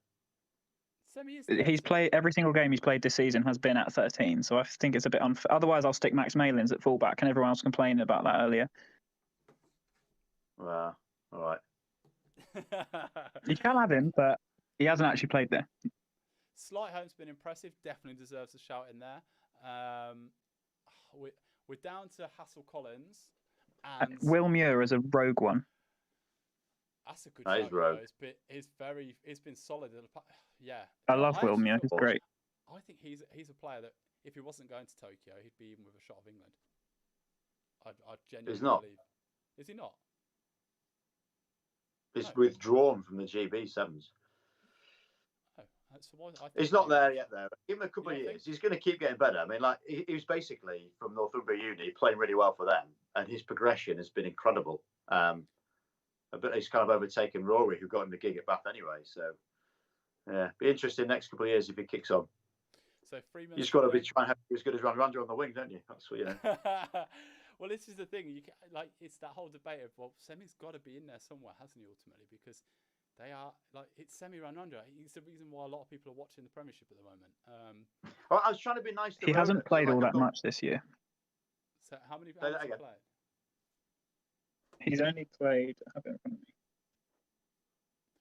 Semi is. He's played every single game he's played this season has been at 13, so I think it's a bit unfair. Otherwise, I'll stick Max Malins at fullback, and everyone was complaining about that earlier. Well, all right. You can have him, but he hasn't actually played there. Slighthome's been impressive. Definitely deserves a shout in there. We're down to Hassel-Collins and Will Muir as a rogue one. That's a good shout. He's been solid. Yeah. I love Will Muir. He's great. I think he's a player that if he wasn't going to Tokyo, he'd be even with a shot of England. I genuinely believe. Is he not? He's withdrawn from the GB Sevens. Oh, he's not there yet, though. Give him a couple of years. He's going to keep getting better. I mean, like he was basically from Northumbria Uni, playing really well for them, and his progression has been incredible. But he's kind of overtaken Rory, who got him the gig at Bath anyway. So, yeah, be interesting next couple of years if he kicks on. So Freeman, you just got to be trying to have as good as Radradra on the wing, don't you? That's what you know. Well, this is the thing. It's that whole debate of Semi's got to be in there somewhere, hasn't he? Ultimately, because they are it's Semi Radradra. He's the reason why a lot of people are watching the Premiership at the moment. Well, I was trying to be nice to. He hasn't played all that much this year. So how many has he played? He's only played. I have it in front of me.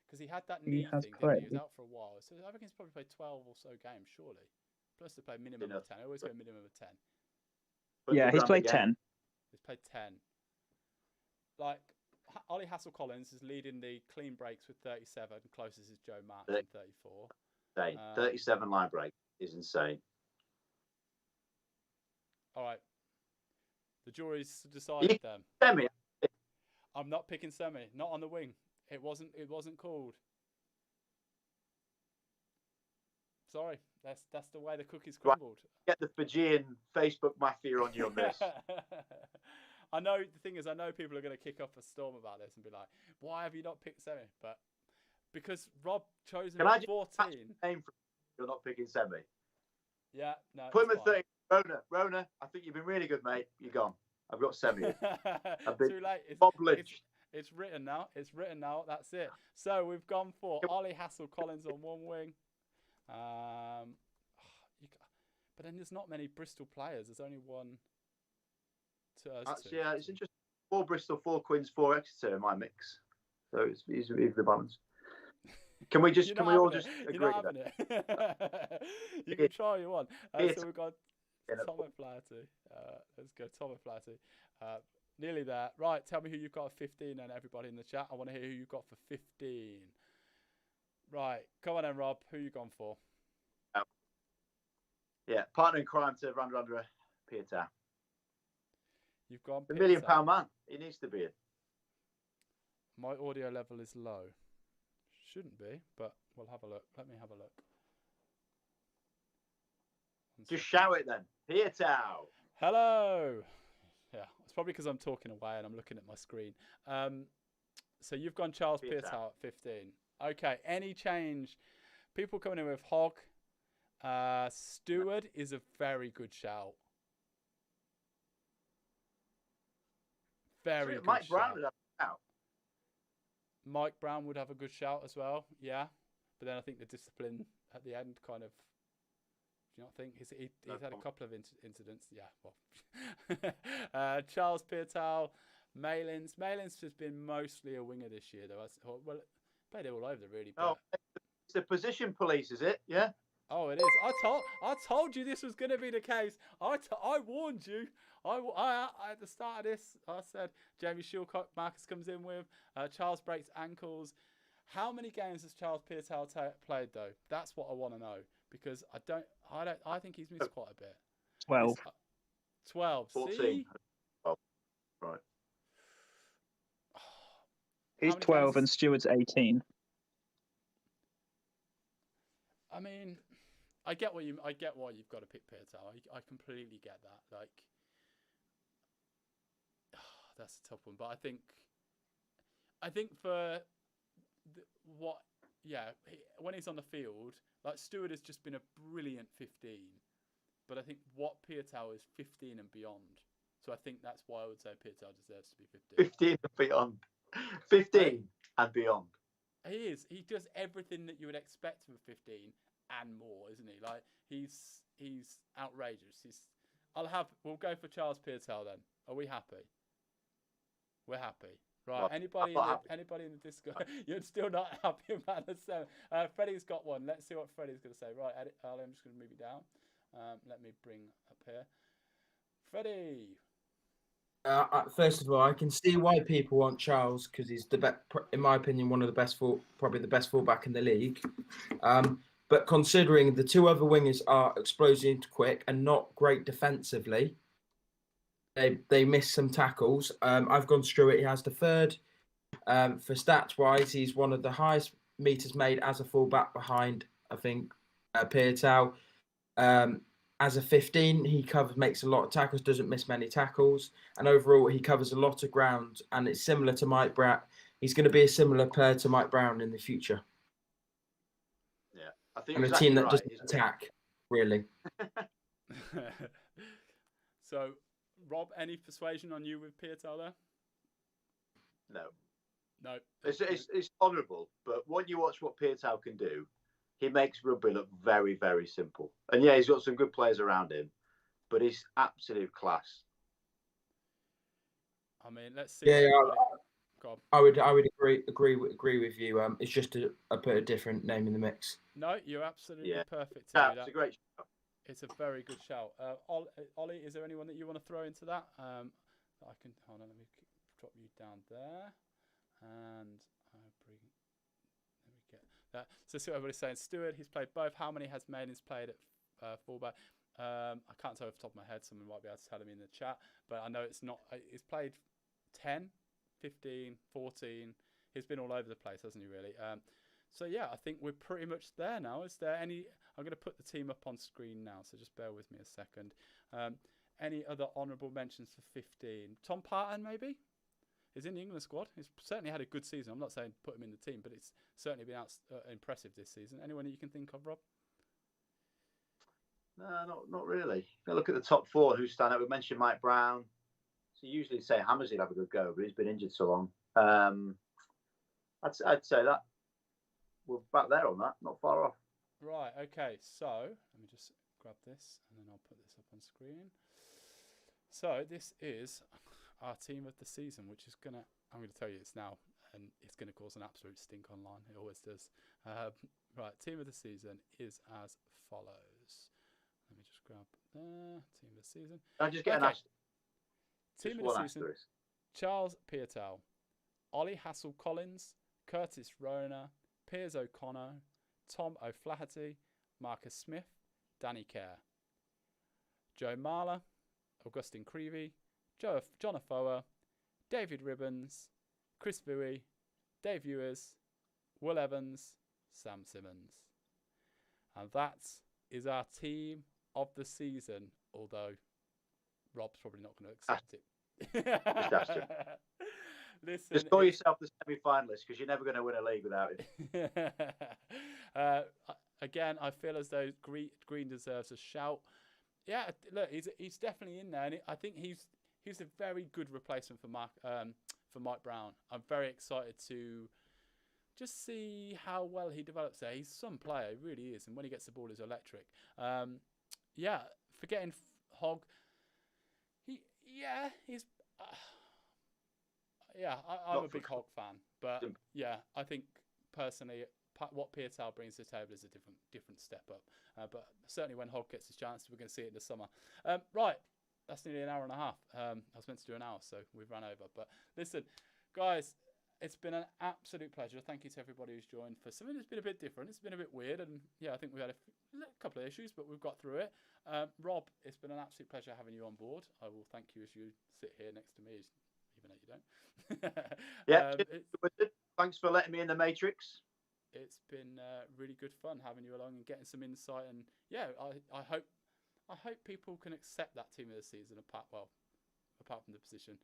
Because he had that knee thing. He was out for a while, so I reckon he's probably played 12 or so games, surely. Plus, to play minimum of 10. I always go minimum of 10. But yeah, he's played 10. He's played 10. Like Ollie Hassel-Collins is leading the clean breaks with 37. Closest is Joe Matt with 34. 37 line break is insane. All right. The jury's decided then. Semi. I'm not picking Semi. Not on the wing. It wasn't called. Sorry. That's the way the cookies crumbled. Get the Fijian Facebook mafia on you on this. I know the thing is, I know people are going to kick up a storm about this and be like, "Why have you not picked Semi?" But because Rob chose him at 14. You're not picking Semi. Yeah, no. Put him at 30. Rona, I think you've been really good, mate. You're gone. I've got Semi. Too late. It's written now. It's written now. That's it. So we've gone for Ollie Hassel-Collins on one wing. But then there's not many Bristol players. There's only one. Yeah, it's interesting. 4 Bristol, 4 Quins, 4 Exeter in my mix. So it's easily the balance. Can we all just agree with that? You can try all you want. So we've got Tomo Flaherty. Let's go, Tomo Flaherty. Nearly there. Right, tell me who you've got for 15 and everybody in the chat. I want to hear who you've got for 15. Right, come on then, Rob. Who you gone for? Yeah, partner in crime to Radradra Pieta. You've gone the £1 million man. He needs to be in. My audio level is low. Shouldn't be, but we'll have a look. Let me have a look. Just shout it then. Pieta. Hello. Yeah, probably because I'm talking away and I'm looking at my screen. So you've gone Charles Piutau at 15. Okay, any change? People coming in with Hogg. Stewart is a very good shout. Very good Mike shout. Brown would have a shout. Mike Brown would have a good shout as well, yeah. But then I think the discipline at the end kind of... Do you not think? He's had a couple of incidents. Yeah, well. Charles Piutau, Malins. Malins has been mostly a winger this year, though. Well, played it all over, really. But... Oh, it's the position police, is it? Yeah? Oh, it is. I told you this was going to be the case. I warned you. I at the start of this, I said Jamie Shilcock, Marcus comes in with. Charles breaks ankles. How many games has Charles Piutau played, though? That's what I want to know. Because I think he's missed quite a bit. 12. 12. 14. See? Oh, right. He's 12 and Stewart's 18. I mean, I get why you've got to pick Piutau. I completely get that. Like, that's a tough one. But I think for when he's on the field, like Stewart has just been a brilliant 15. But I think what Piutau is 15 and beyond. So I think that's why I would say Piutau deserves to be 15. 15 and beyond. 15 and beyond. He is. He does everything that you would expect from 15 and more, isn't he? Like he's outrageous. We'll go for Charles Piutau then. Are we happy? We're happy. Right. Well, anybody in the Discord? You're still not happy about the 7. Freddie's got one. Let's see what Freddie's going to say. Right, I'm just going to move it down. Let me bring up here. Freddie. First of all, I can see why people want Charles because he's in my opinion, one of the best probably the best fullback in the league. But considering the two other wingers are explosive quick and not great defensively, they miss some tackles. I've gone Stewart. He has the third. For stats wise, he's one of the highest meters made as a fullback behind, I think, Piutau. As a 15, he makes a lot of tackles, doesn't miss many tackles, and overall he covers a lot of ground. And it's similar to Mike Brown. He's going to be a similar player to Mike Brown in the future. Yeah, I think. And a team that doesn't attack, really. So, Rob, any persuasion on you with Piutau there? No. It's honourable, but when you watch what Piutau can do, he makes rugby look very, very simple. And yeah, he's got some good players around him, but he's absolute class. I mean, let's see. Yeah, I would agree with you. It's just I put a different name in the mix. No, you're absolutely perfect. It's a great shout. It's a very good shout. Ollie, is there anyone that you want to throw into that? I can hold on. Let me drop you down there, and let me get that. So see what everybody's saying. Stewart, he's played both. How many has Maidens played at fullback? I can't tell off the top of my head. Someone might be able to tell him in the chat, but I know it's not. He's played 10, 15, 14. He's been all over the place, hasn't he? Really. So yeah, I think we're pretty much there now. Is there any? I'm going to put the team up on screen now, so just bear with me a second. Any other honourable mentions for 15? Tom Parton, maybe? He's in the England squad. He's certainly had a good season. I'm not saying put him in the team, but it's certainly been impressive this season. Anyone that you can think of, Rob? No, not really. Look at the top 4 who stand out. We mentioned Mike Brown. So usually say Hammersley'd have a good go, but he's been injured so long. I'd say that we're back there on that, not far off. Right, okay, so let me just grab this and then I'll put this up on screen. So this is our team of the season, which is I'm going to tell you it's now, and it's going to cause an absolute stink online. It always does. Right, team of the season is as follows. Let me just grab there, team of the season. I'll just get an asterisk. Team of the season, Charles Piutau, Ollie Hassel-Collins, Curtis Rona, Piers O'Connor, Tom O'Flaherty, Marcus Smith, Danny Kerr, Joe Marler, Augustine Creevy, John Afoa, David Ribbons, Chris Vui, Dave Ewers, Will Evans, Sam Simmons. And that is our team of the season, although Rob's probably not going to accept it Just have to. Listen, just call yourself the semi-finalist because you're never going to win a league without it. Again, I feel as though Green deserves a shout. Yeah, look, he's definitely in there, and I think he's a very good replacement for Mike Brown. I'm very excited to just see how well he develops there. He's some player, he really is, and when he gets the ball, he's electric. Yeah, forgetting Hogg. He's. I'm a big Hogg fan, but yeah, I think personally, what Piatel brings to the table is a different step up. But certainly when Hogg gets his chance, we're going to see it in the summer. Right, that's nearly an hour and a half. I was meant to do an hour, so we've run over. But listen, guys, it's been an absolute pleasure. Thank you to everybody who's joined for something that's been a bit different. It's been a bit weird, and yeah, I think we had a couple of issues, but we've got through it. Rob, it's been an absolute pleasure having you on board. I will thank you as you sit here next to me, even though you don't. Yeah, thanks for letting me in the Matrix. It's been really good fun having you along and getting some insight. And yeah, I hope people can accept that team of the season apart from the position.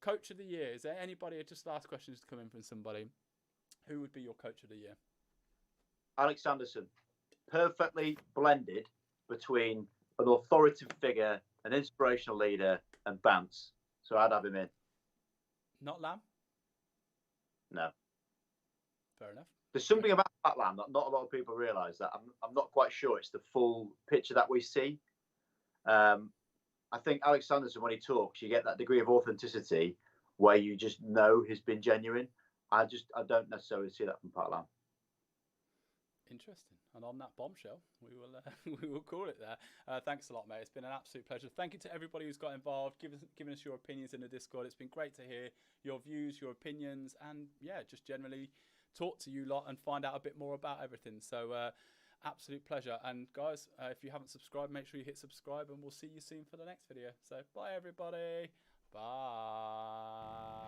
Coach of the year, is there anybody? Just last questions to come in from somebody. Who would be your coach of the year? Alex Sanderson, perfectly blended between an authoritative figure, an inspirational leader, and Bance. So I'd have him in. Not Lamb? No. Fair enough. There's something about that Lamb that not a lot of people realise that I'm not quite sure it's the full picture that we see. I think Alex Sanderson, when he talks, you get that degree of authenticity where you just know he's been genuine. I don't necessarily see that from Pat Lamb. Interesting. And on that bombshell, we will call it there. Thanks a lot, mate. It's been an absolute pleasure. Thank you to everybody who's got involved, giving us your opinions in the Discord. It's been great to hear your views, your opinions, and yeah, just generally talk to you lot and find out a bit more about everything. So absolute pleasure. And guys, if you haven't subscribed, make sure you hit subscribe, and we'll see you soon for the next video. So bye, everybody. Bye.